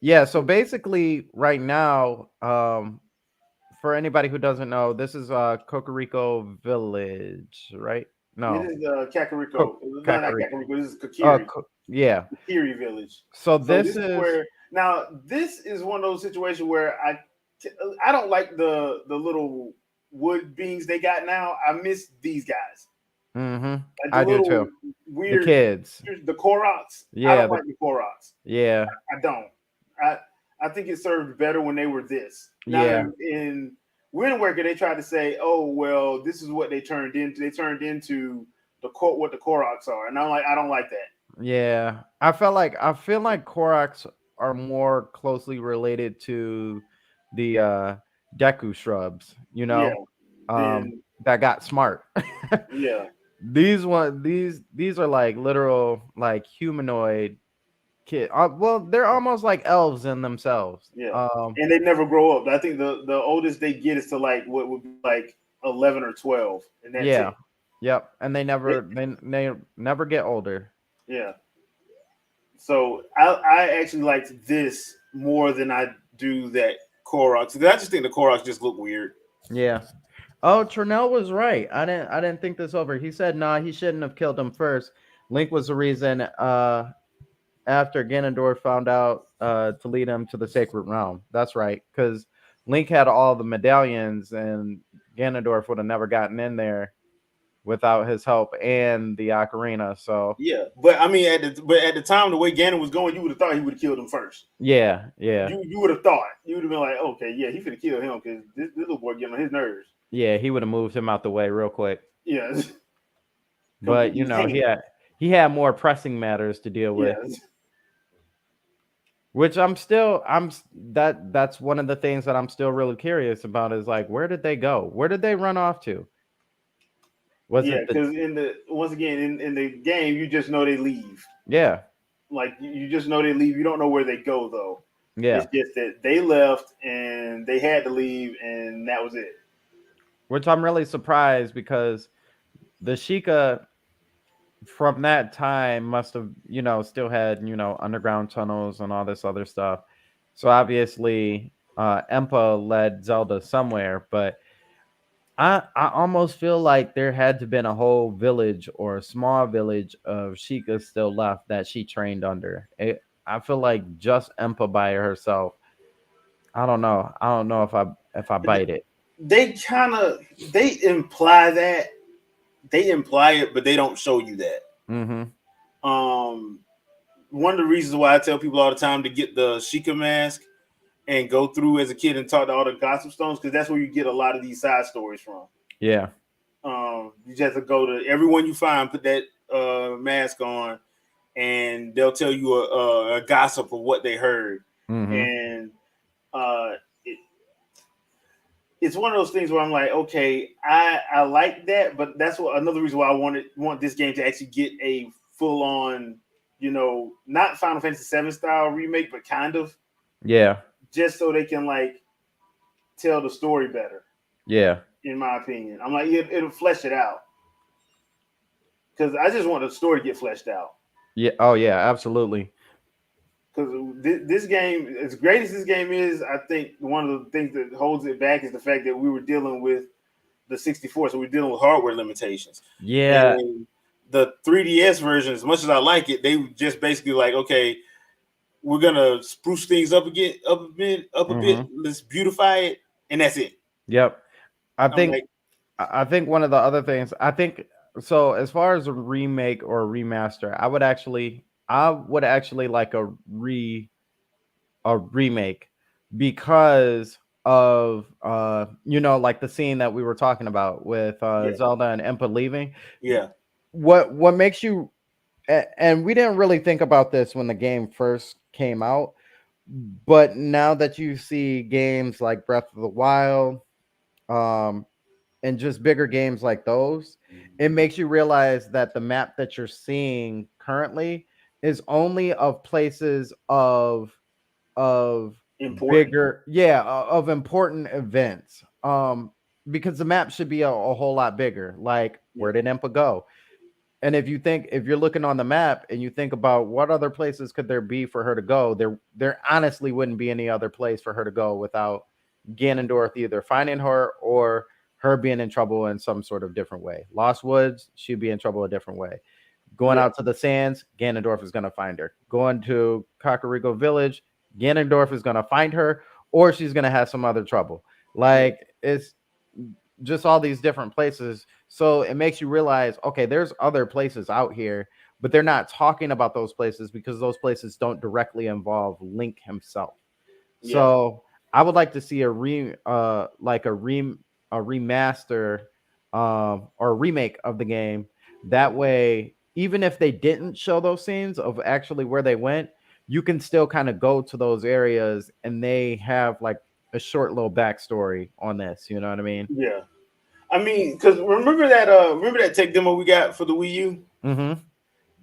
yeah. So basically, right now, for anybody who doesn't know, this is Cocorico Village, right? this No, is Kakariko. Co- Not Kakariko. Kakariko. This is Kakiri. Yeah. Kakiri Village. So So this this is is. where now this is one of those situations where I don't like the little wood beings they got now. I miss these guys. Mm-hmm. Like the I do too. little The weird kids. the Koroks. I Yeah. don't like the Koroks. Yeah. I don't. I I think it served better when they were this. Now Yeah. in Wind Waker, they tried to say, "Oh well, this is what they turned into. They turned into what the Koroks are," and I'm like, I don't like that. Yeah. I feel like Koroks are more closely related to the Deku shrubs, Yeah. um, Then that got smart. yeah. These are like literal like humanoid kid. Well, they're almost like elves in themselves. Yeah, and they never grow up. I think the oldest they get is to like what would be like 11 or 12, and that's Yeah. it. Yep. And They- they never get older. yeah. So I actually liked this more than I do that Koroks. I just think the Koroks just look weird. Yeah. Oh, Trinell was right. I didn't think this over. He said, "Nah, he shouldn't have killed him first. Link was the reason after Ganondorf found out to lead him to the sacred realm." That's right, cuz Link had all the medallions and Ganondorf would have never gotten in there without his help and the ocarina. So Yeah, but I mean, at the time, the way Ganon was going, you would have thought he would have killed him first. yeah, yeah, You would have thought you would have been like, okay, yeah, he finna kill him because this little boy getting on his nerves. yeah, he would have moved him out the way real quick. Yeah, But completely you his know, hand. he had more pressing matters to deal with. Yeah, Which that's one of the things that I'm still really curious about is like where did they go? Where did they run off to? Was yeah, it the because in the once again in the game, you just know they leave. yeah, Like you just know they leave. You don't know where they go though. It's yeah. just that they left and they had to leave, and that was it. Which I'm really surprised because the Sheikah from that time must have, still had, underground tunnels and all this other stuff. So obviously, Empa led Zelda somewhere, but I almost feel like there had to been a whole village or a small village of Sheikah still left that she trained under. I feel like just Empa by herself. I don't know. I don't know if I bite it. They kind of they imply that they imply it, but they don't show you that. Mm-hmm. Um, One of the reasons why I tell people all the time to get the Sheikah mask and go through as a kid and talk to all the gossip stones because that's where you get a lot of these side stories from. Yeah. You just have to go to everyone you find, put that mask on, and they'll tell you a gossip of what they heard. Mm-hmm. And uh, it, it's one of those things where I'm like, okay, I like that, but that's what another reason why I want this game to actually get a full on, not Final Fantasy VII style remake, but kind of Yeah. just so they can like tell the story better. Yeah. In my opinion, I'm like it'll flesh it out because I just want the story to get fleshed out. Yeah. Oh yeah, absolutely. Because this game, as great as this game is, I think one of the things that holds it back is the fact that we were dealing with the 64, so we're dealing with hardware limitations. Yeah. And the 3DS version, as much as I like it, they just basically like, okay, we're gonna spruce things up again, up a bit. Mm-hmm. Let's beautify it, and that's it. Yep. I I'm think like, I think one of the other things I think so as far as a remake or a remaster, I would actually like a remake because of like the scene that we were talking about with yeah, Zelda and Impa leaving. yeah, What makes you and we didn't really think about this when the game first came out, but now that you see games like Breath of the Wild, um and just bigger games like those, it makes you realize that the map that you're seeing currently is only of places of important. bigger, yeah, of important events. Because the map should be a whole lot bigger. Like, Yeah, where did Impa go? And if you're looking on the map and you think about what other places could there be for her to go, there honestly wouldn't be any other place for her to go without Ganondorf either finding her or her being in trouble in some sort of different way. Lost Woods, she'd be in trouble a different way. Going yeah, out to the sands, Ganondorf is going to find her. Going to Kakariko Village, Ganondorf is going to find her, or she's going to have some other trouble. yeah, Like, it's just all these different places. So it makes you realize, okay, there's other places out here, but they're not talking about those places because those places don't directly involve Link himself. yeah, So I would like to see a remaster or a remake of the game. That way, even if they didn't show those scenes of actually where they went, you can still kind of go to those areas and they have like a short little backstory on this. You know what I mean? yeah. I mean, because remember that tech demo we got for the Wii U? Mm-hmm.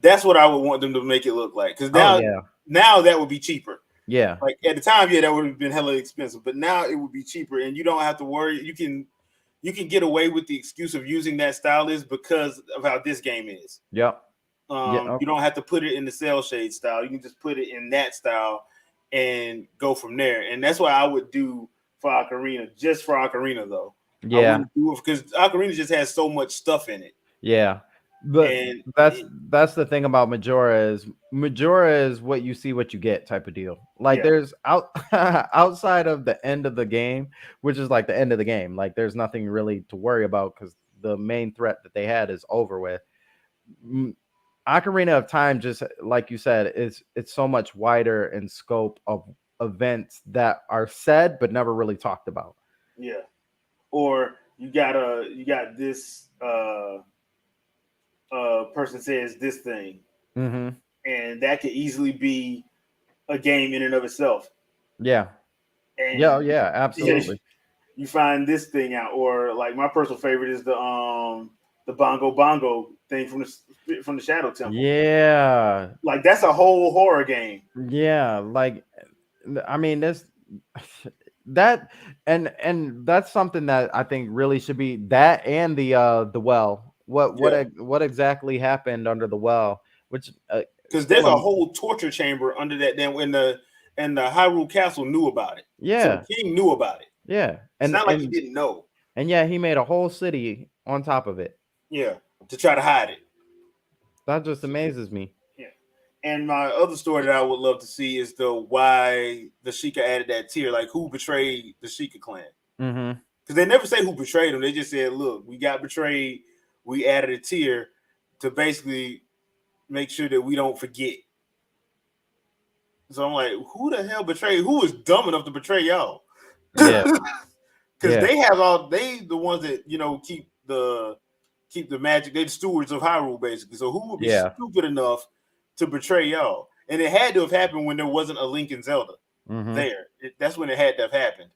That's what I would want them to make it look like. Because Oh yeah. now that would be cheaper. Yeah. Like at the time, yeah, that would have been hella expensive. But now it would be cheaper, and you don't have to worry. You can get away with the excuse of using that stylist because of how this game is. Yep. Yeah. You don't have to put it in the cell shade style. You can just put it in that style and go from there. And that's what I would do for Ocarina, just for Ocarina though. I Yeah. wouldn't do it because Ocarina just has so much stuff in it. Yeah. But And that's the thing about Majora is what you see, what you get type of deal. Like yeah, there's outside of the end of the game, which is like the end of the game. Like there's nothing really to worry about because the main threat that they had is over with. Ocarina of Time, just like you said, is it's so much wider in scope of events that are said but never really talked about. Yeah. Or you got this person says this thing, Mm-hmm. and that could easily be a game in and of itself. Yeah. Yeah. And Yeah. yeah, Absolutely. you find this thing out, or like my personal favorite is the bongo bongo thing from the Shadow Temple. Yeah. Like that's a whole horror game. Yeah. Like, I mean, this that and that's something that I think really should be that and the well. Yeah, What exactly happened under the well? Which because there's still a whole torture chamber under that. Then when the Hyrule Castle knew about it, so the yeah, king knew about it. yeah, It's not like he didn't know. and yeah, he made a whole city on top of it. Yeah, to try to hide it. That just amazes me. Yeah. And my other story that I would love to see is the why the Sheikah added that tier, like who betrayed the Sheikah clan. Mm-hmm. Because they never say who betrayed them. They just said, look, we got betrayed. We added a tier to basically make sure that we don't forget. So I'm like, who the hell betrayed? Who was dumb enough to betray y'all? Yeah, Because yeah, they the ones that keep the magic. They're the stewards of Hyrule, basically. So who would be yeah. stupid enough to betray y'all? And it had to have happened when there wasn't a Link in Zelda Mm-hmm. there. That's when it had to have happened.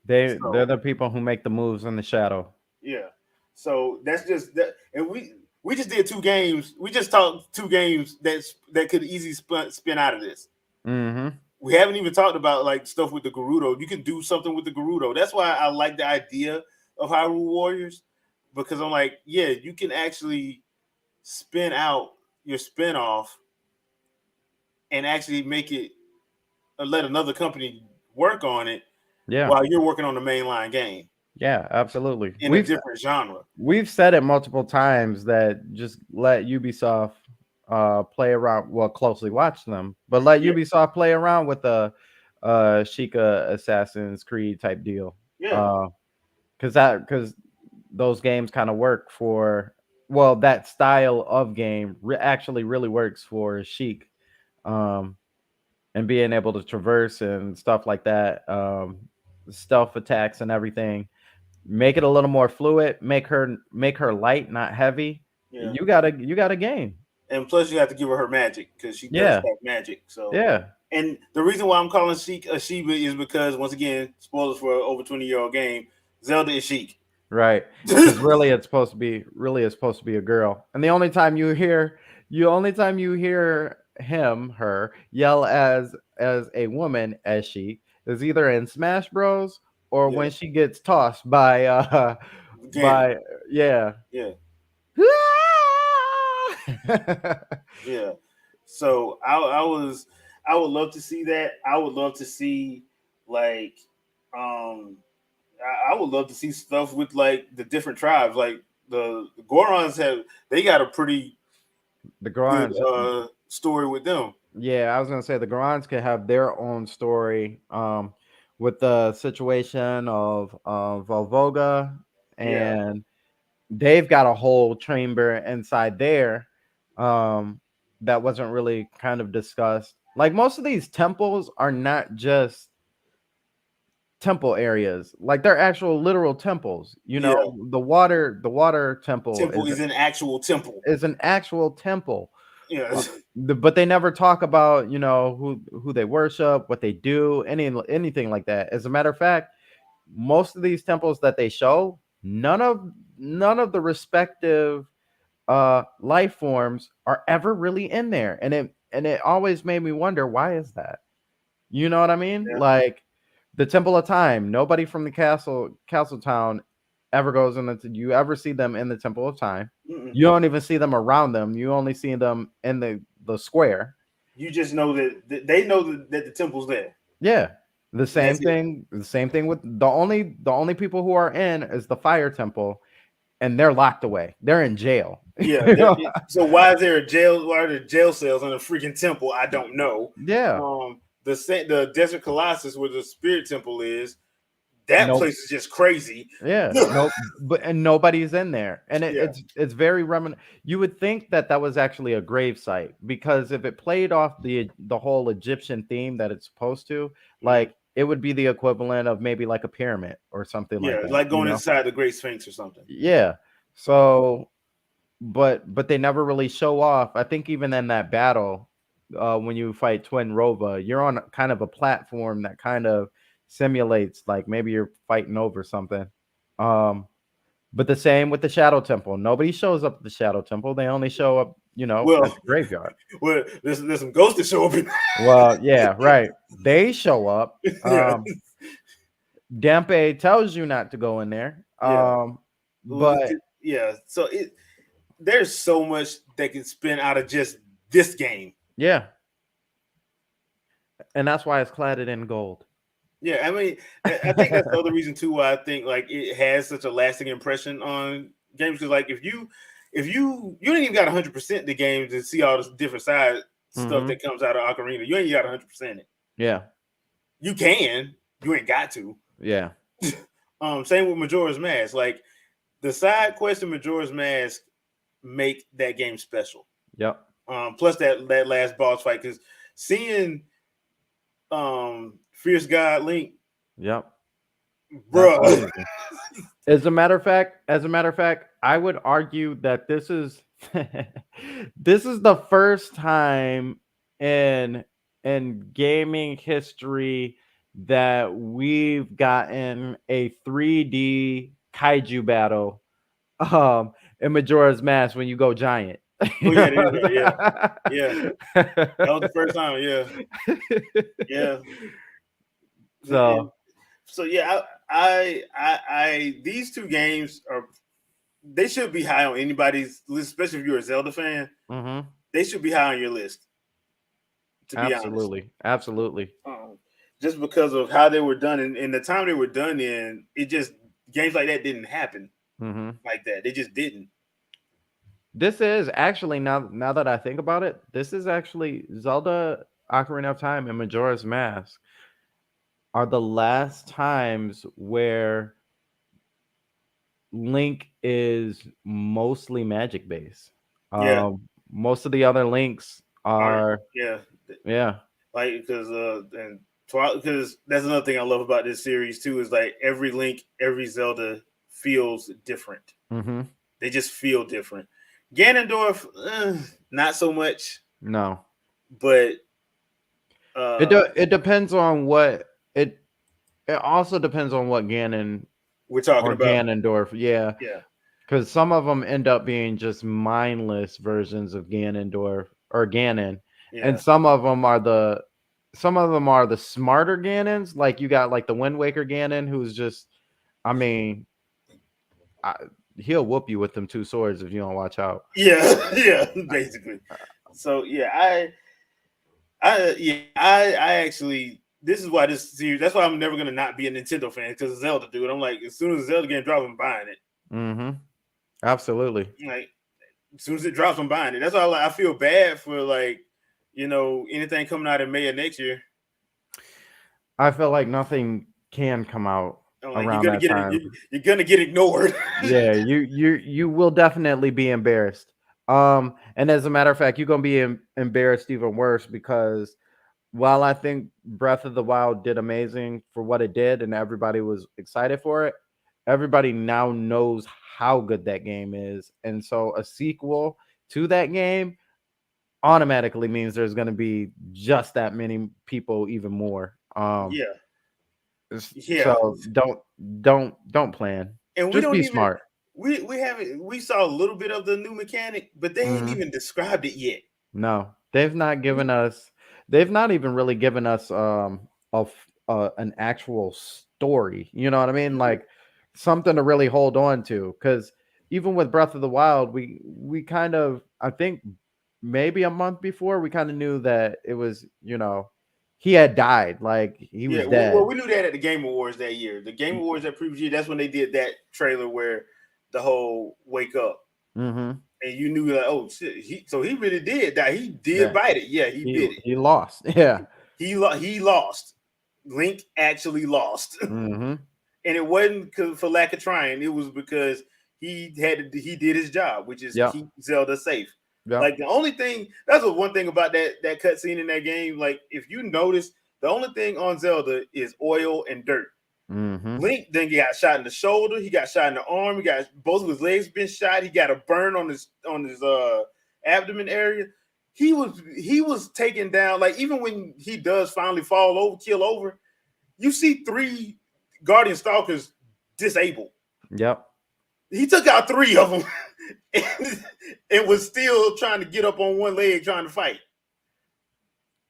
They're So the people who make the moves in the shadow. yeah. So that's just that, and we just did two games. We just talked two games that could easily spin out of this. Mm-hmm. We haven't even talked about like stuff with the Gerudo. You can do something with the Gerudo. That's why I like the idea of Hyrule Warriors, because I'm like, yeah, you can actually spin out your spinoff and actually make it let another company work on it Yeah, while you're working on the mainline game yeah, absolutely. in a different genre. We've said it multiple times that just let Ubisoft play around, well, closely watch them, but let Yeah, Ubisoft play around with the Sheikah Assassin's Creed type deal. yeah, Because those games kind of work for, well, that style of game actually really works for Sheik. Um and being able to traverse and stuff like that, stealth attacks and everything, make it a little more fluid, make her light, not heavy. yeah. You got a game. And plus, you have to give her magic because she does Yeah, have magic. So, yeah, and the reason why I'm calling Sheik a Sheba is because once again, spoilers for an over 20-year-old game. Zelda is Sheik. right. Because really it's supposed to be a girl. And the only time you hear her yell as a woman as she is either in Smash Bros or Yeah, when she gets tossed by Ganon. by yeah. Yeah, yeah. So I would love to see that. I would love to see like um I would love to see stuff with like the different tribes. Like the Gorons they got a pretty The good Gorons, story with them. yeah, I was gonna say the Gorons could have their own story, with the situation of Volvoga, Yeah, and they've got a whole chamber inside there, um, that wasn't really kind of discussed. Like most of these temples are not just temple areas; like they're actual literal temples. You know, yeah. the water temple Temple is an actual temple. is an actual temple. Yeah, But they never talk about, who they worship, what they do, anything like that. As a matter of fact, most of these temples that they show, none of the respective life forms are ever really in there, and it always made me wonder, why is that? You know what I mean? yeah. Like the Temple of Time, nobody from the castle town ever goes in you ever see them in the Temple of Time. Mm-mm. You don't even see them around them. You only see them in the square. You just know that they know that the temple's there. Yeah. The And same that's it. thing. The same thing with the only people who are in is the fire temple, and they're locked away. They're in jail. Yeah. So why is there a jail? Why are there jail cells in a freaking temple? I don't know. Yeah. The Desert Colossus, where the Spirit Temple is, that No, place is just crazy. yeah, no, but and nobody's in there, and Yeah. it's very You would think that that was actually a grave site because if it played off the whole Egyptian theme that it's supposed to, Mhm. like it would be the equivalent of maybe like a pyramid or something like Yeah, that, like you going know? inside the Great Sphinx or something. Yeah. So, but they never really show off. I think even in that battle, when you fight Twin Rova, you're on kind of a platform that kind of simulates like maybe you're fighting over something. Um, but the same with the Shadow Temple. Nobody shows up at the Shadow Temple. They only show up, at Well, the graveyard. well, there's some ghosts that show up in. Well, yeah, right. They show up. Yeah, Dampe tells you not to go in there. yeah. Well, But yeah. So there's so much they can spin out of just this game. yeah, and that's why it's cladded in gold. Yeah, I mean, I think that's the other reason too why I think like it has such a lasting impression on games because like if you ain't even got 100% the game to see all the different side stuff Hmm. that comes out of Ocarina, you ain't got 100% it. Yeah, You can, you ain't got to. yeah, Same with Majora's Mask. Like the side quest in Majora's Mask make that game special. yep, Plus that last boss fight because seeing Fierce God Link, yep. That's bruh. amazing. As a matter of fact, I would argue that this is this is the first time in gaming history that we've gotten a 3D kaiju battle in Majora's Mask when you go giant. Oh You yeah, know there you go. Yeah, yeah. what That was the first time. Yeah, I'm yeah. And So, so yeah, I these two games are they should be high on anybody's list, especially if you're a Zelda fan. mhm, They should be high on your list, to be honest. absolutely, absolutely. Um, just because of how they were done and the time they were done in, it just games like that didn't happen Mhm. like that. They just didn't. This is actually now that I think about it, this is actually Zelda Ocarina of Time and Majora's Mask are the last times where Link is mostly magic based. Yeah, Most of the other links art. are Yeah, yeah. like because and because that's another thing I love about this series too is like every Link, every Zelda feels different. Mhm. They just feel different. Ganondorf, not so much, No. but It depends on what it also depends on what Ganon we're talking or about. Ganondorf, yeah. Yeah, Because some of them end up being just mindless versions of Ganondorf or Ganon, and yeah, some of them are the smarter Ganons. Like you got like the Wind Waker Ganon, who's just, I mean, I, he'll whoop you with them two swords if you don't watch out. yeah, yeah. Basically, so yeah, I actually. This is why this series. That's why I'm never gonna not be a Nintendo fan because of Zelda, dude. I'm like, as soon as the Zelda game drops, I'm buying it. Mm-hmm. Absolutely. Like, as soon as it drops, I'm buying it. That's why I feel bad for like, anything coming out in May of next year. I feel like nothing can come out I'm like, around that time. you're gonna get ignored. Yeah, you will definitely be embarrassed. And as a matter of fact, you're gonna be embarrassed even worse because while I think Breath of the Wild did amazing for what it did and everybody was excited for it, everybody now knows how good that game is. And so a sequel to that game automatically means there's going to be just that many people even more. Yeah, yeah, So don't plan. and we Just don't be even smart. we haven't we saw a little bit of the new mechanic, but they ain't Mhm. even described it yet. No, they've not given us. They've not even really given us an actual story. You know what I mean? Like something to really hold on to. Because even with Breath of the Wild, we kind of I think maybe a month before we kind of knew that it was he had died. Like he Yeah, was well, dead. we knew that at the Game Awards that year. The Game Awards that previous year, that's when they did that trailer where the whole wake up, Mm-hmm. and you knew like, oh shit, he really did die. He did Yeah, bite it. Yeah, he he did it. he lost. Yeah. He lost. Link actually lost, Mm-hmm. and it wasn't for lack of trying. It was because he did his job, which is Yep. keep Zelda safe. Yep. Like the only thing that's what one thing about that cutscene in that game. Like if you notice, the only thing on Zelda is oil and dirt. Mm-hmm. Link then got shot in the shoulder. He got shot in the arm. He got both of his legs been shot. He got a burn on his abdomen area. He was taken down. Like even when he does finally kill over, you see three Guardian Stalkers disabled. Yep. He took out three of them and was still trying to get up on one leg trying to fight.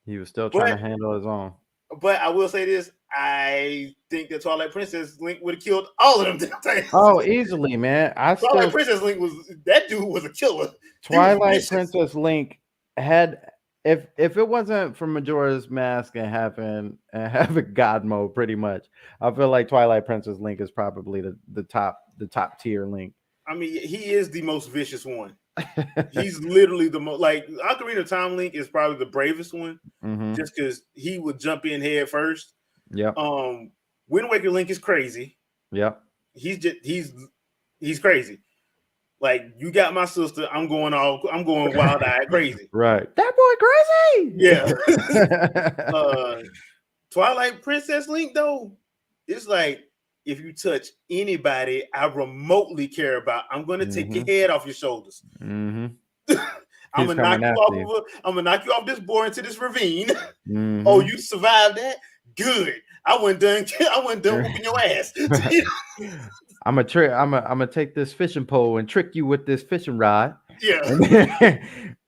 He was still trying But to handle his own. but I will say this: I think that Twilight Princess Link would have killed all of them. Oh, easily, man. I Twilight still Princess Link was that dude was a killer. He was Twilight vicious. Princess Link had if it wasn't for Majora's Mask and having God mode, pretty much, I feel like Twilight Princess Link is probably the top tier Link. I mean, he is the most vicious one. He's literally the most like Ocarina of Time Link is probably the bravest one, Mm-hmm. just because he would jump in head first. Yep. Wind Waker Link is crazy. Yep. He's crazy. Like you got my sister, I'm going wild eyed crazy. Right. That boy crazy. Yeah. Twilight Princess Link though, it's like if you touch anybody I remotely care about, I'm gonna take your head off your shoulders. Mm-hmm. I'm He's gonna knock coming you after you. off I'm gonna knock you off this board into this ravine. Mhm. Oh, you survived that? Good. I wasn't done whooping your ass. I'm gonna take this fishing pole and trick you with this fishing rod, Yeah.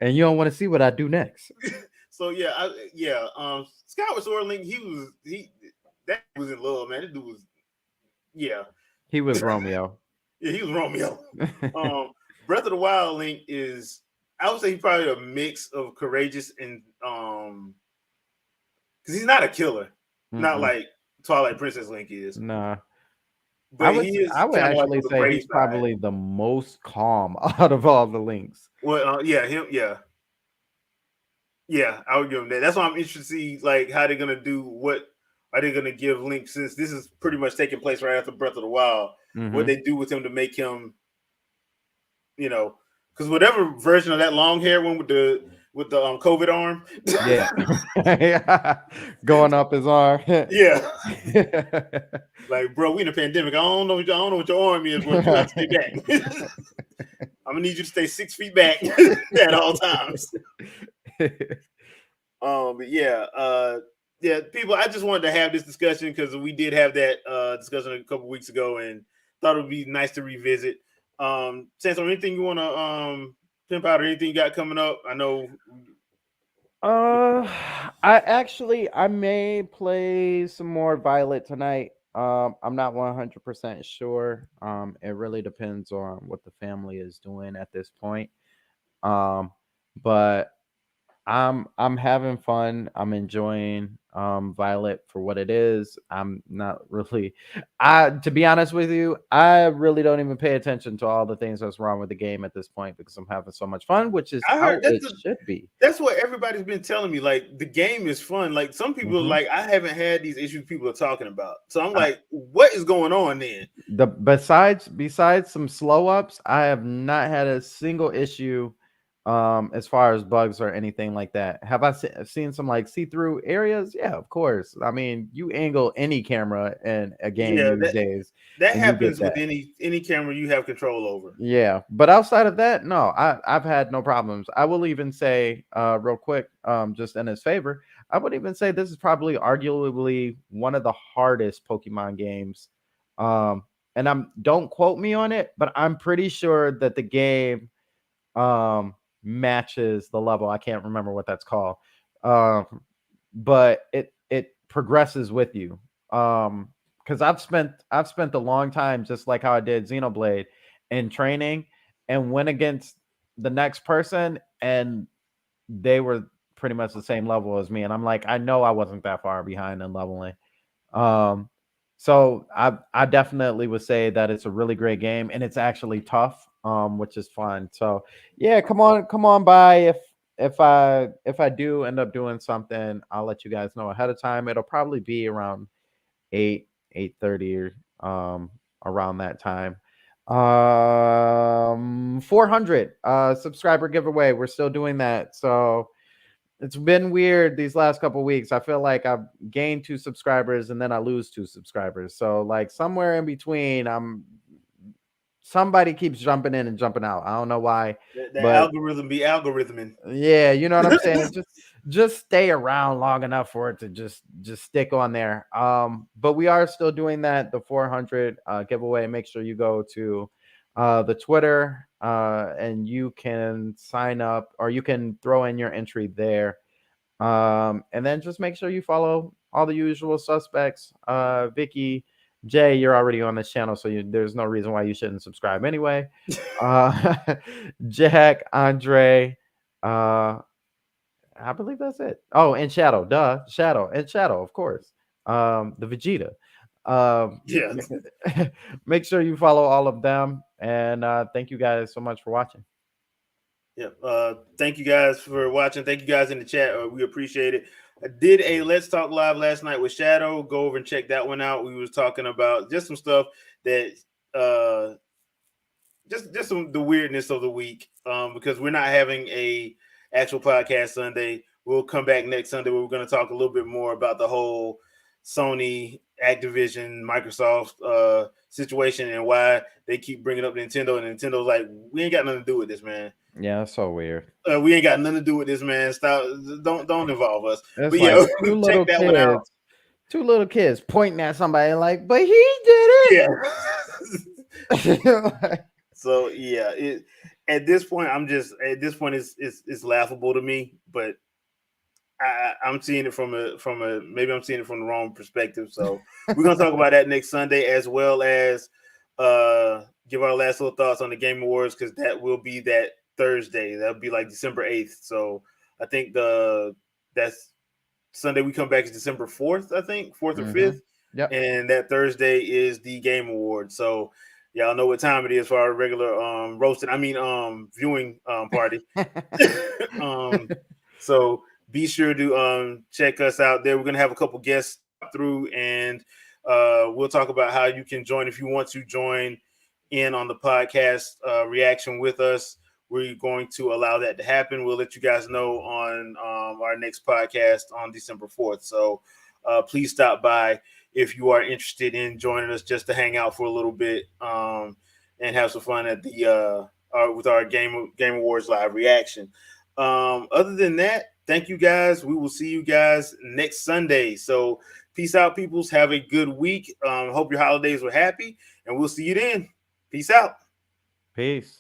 and you don't want to see what I do next. So yeah, Skyward Sword Link, that was in love, man. This dude was yeah. He was Romeo. Yeah, he was Romeo. Breath of the Wild Link is, I would say he's probably a mix of courageous and because he's not a killer, not like Twilight Princess Link is. Nah. But he is I would kind of like actually on the say brave he's side. probably the most calm out of all the Links. Well, him, yeah, I would give him that. That's why I'm interested to see like how they're gonna do. What are they gonna give Link, since this is pretty much taking place right after Breath of the Wild? What they do with him to make him, because whatever version of that long hair one with the COVID arm, Yeah. Going up his arm. yeah. Like, bro, we in a pandemic. I don't know what your arm is, but you have to stay back. I'm gonna need you to stay 6 feet back at all times. But yeah, people. I just wanted to have this discussion because we did have that discussion a couple weeks ago, and thought it would be nice to revisit. Sandstorm, anything you want to pimp out or anything you got coming up? I know. I may play some more Violet tonight. I'm not 100% sure. It really depends on what the family is doing at this point. But I'm having fun. I'm enjoying Violet for what it is. I'm not really to be honest with you, I really don't even pay attention to all the things that's wrong with the game at this point because I'm having so much fun, which is I how heard it should be. that's what everybody's been telling me. Like the game is fun. Like some people like I haven't had these issues people are talking about. So I'm like, what is going on then? Besides some slow ups, I have not had a single issue as far as bugs or anything like that. Have I seen some like see-through areas? Yeah, of course. I mean, you angle any camera in a game these days, that and you get happens with that. any camera you have control over. Yeah, but outside of that, no, I've had no problems. I will even say, real quick, just in his favor, I would even say this is probably arguably one of the hardest Pokemon games. And don't quote me on it, but I'm pretty sure that the game matches the level. I can't remember what that's called. But it progresses with you. Because I've spent a long time, just like how I did Xenoblade, in training and went against the next person and they were pretty much the same level as me. And I'm like, I know I wasn't that far behind in leveling. So I definitely would say that it's a really great game and it's actually tough, which is fun. So yeah, come on by. If I do end up doing something, I'll let you guys know ahead of time. It'll probably be around 8:30 or around that time. 400 subscriber giveaway. We're still doing that. So it's been weird these last couple weeks. I feel like I've gained 2 subscribers and then I lose 2 subscribers. So like somewhere in between, somebody keeps jumping in and jumping out. I don't know why, The but algorithm be algorithming. yeah, you know what I'm saying? Just stay around long enough for it to just stick on there. But we are still doing that, the 400 giveaway. Make sure you go to the Twitter and you can sign up or you can throw in your entry there. And then just make sure you follow all the usual suspects. Vicky, Jay, you're already on this channel, so there's no reason why you shouldn't subscribe anyway. Uh, Jack, Andre, uh, I believe that's it. Oh, and Shadow, duh, Shadow, and Shadow, of course. The Vegeta. Um, Yeah. make sure you follow all of them, and thank you guys so much for watching. Yep. Thank you guys for watching. Thank you guys in the chat. We appreciate it. I did a Let's Talk Live last night with Shadow. Go over and check that one out. We was talking about just some stuff that just some the weirdness of the week. Because we're not having a actual podcast Sunday. We'll come back next Sunday where we're going to talk a little bit more about the whole Sony, Activision, Microsoft situation and why they keep bringing up Nintendo. And Nintendo's like, we ain't got nothing to do with this, man. Yeah, it's so weird. We ain't got nothing to do with this, man. Stop! Don't involve us. It's But like yeah, two little check that one out. kids, 2 little kids pointing at somebody like, but he did it. Yeah. So yeah, at this point, it's laughable to me, but I'm seeing it from a maybe I'm seeing it from the wrong perspective. So we're gonna talk about that next Sunday, as well as give our last little thoughts on the Game Awards, because that will be that Thursday. That'll be like December 8th. So I think that's Sunday we come back is December 4th, I think, 4th or 5th. Yep. And that Thursday is the Game Award. So y'all know what time it is for our regular viewing party. So be sure to check us out there. We're gonna have a couple guests through, and we'll talk about how you can join if you want to join in on the podcast reaction with us. We're going to allow that to happen. We'll let you guys know on our next podcast on December 4th. So please stop by if you are interested in joining us just to hang out for a little bit and have some fun at the with our Game Awards live reaction. Other than that, thank you guys. We will see you guys next Sunday. So peace out, peoples. Have a good week. Hope your holidays were happy, and we'll see you then. Peace out. Peace.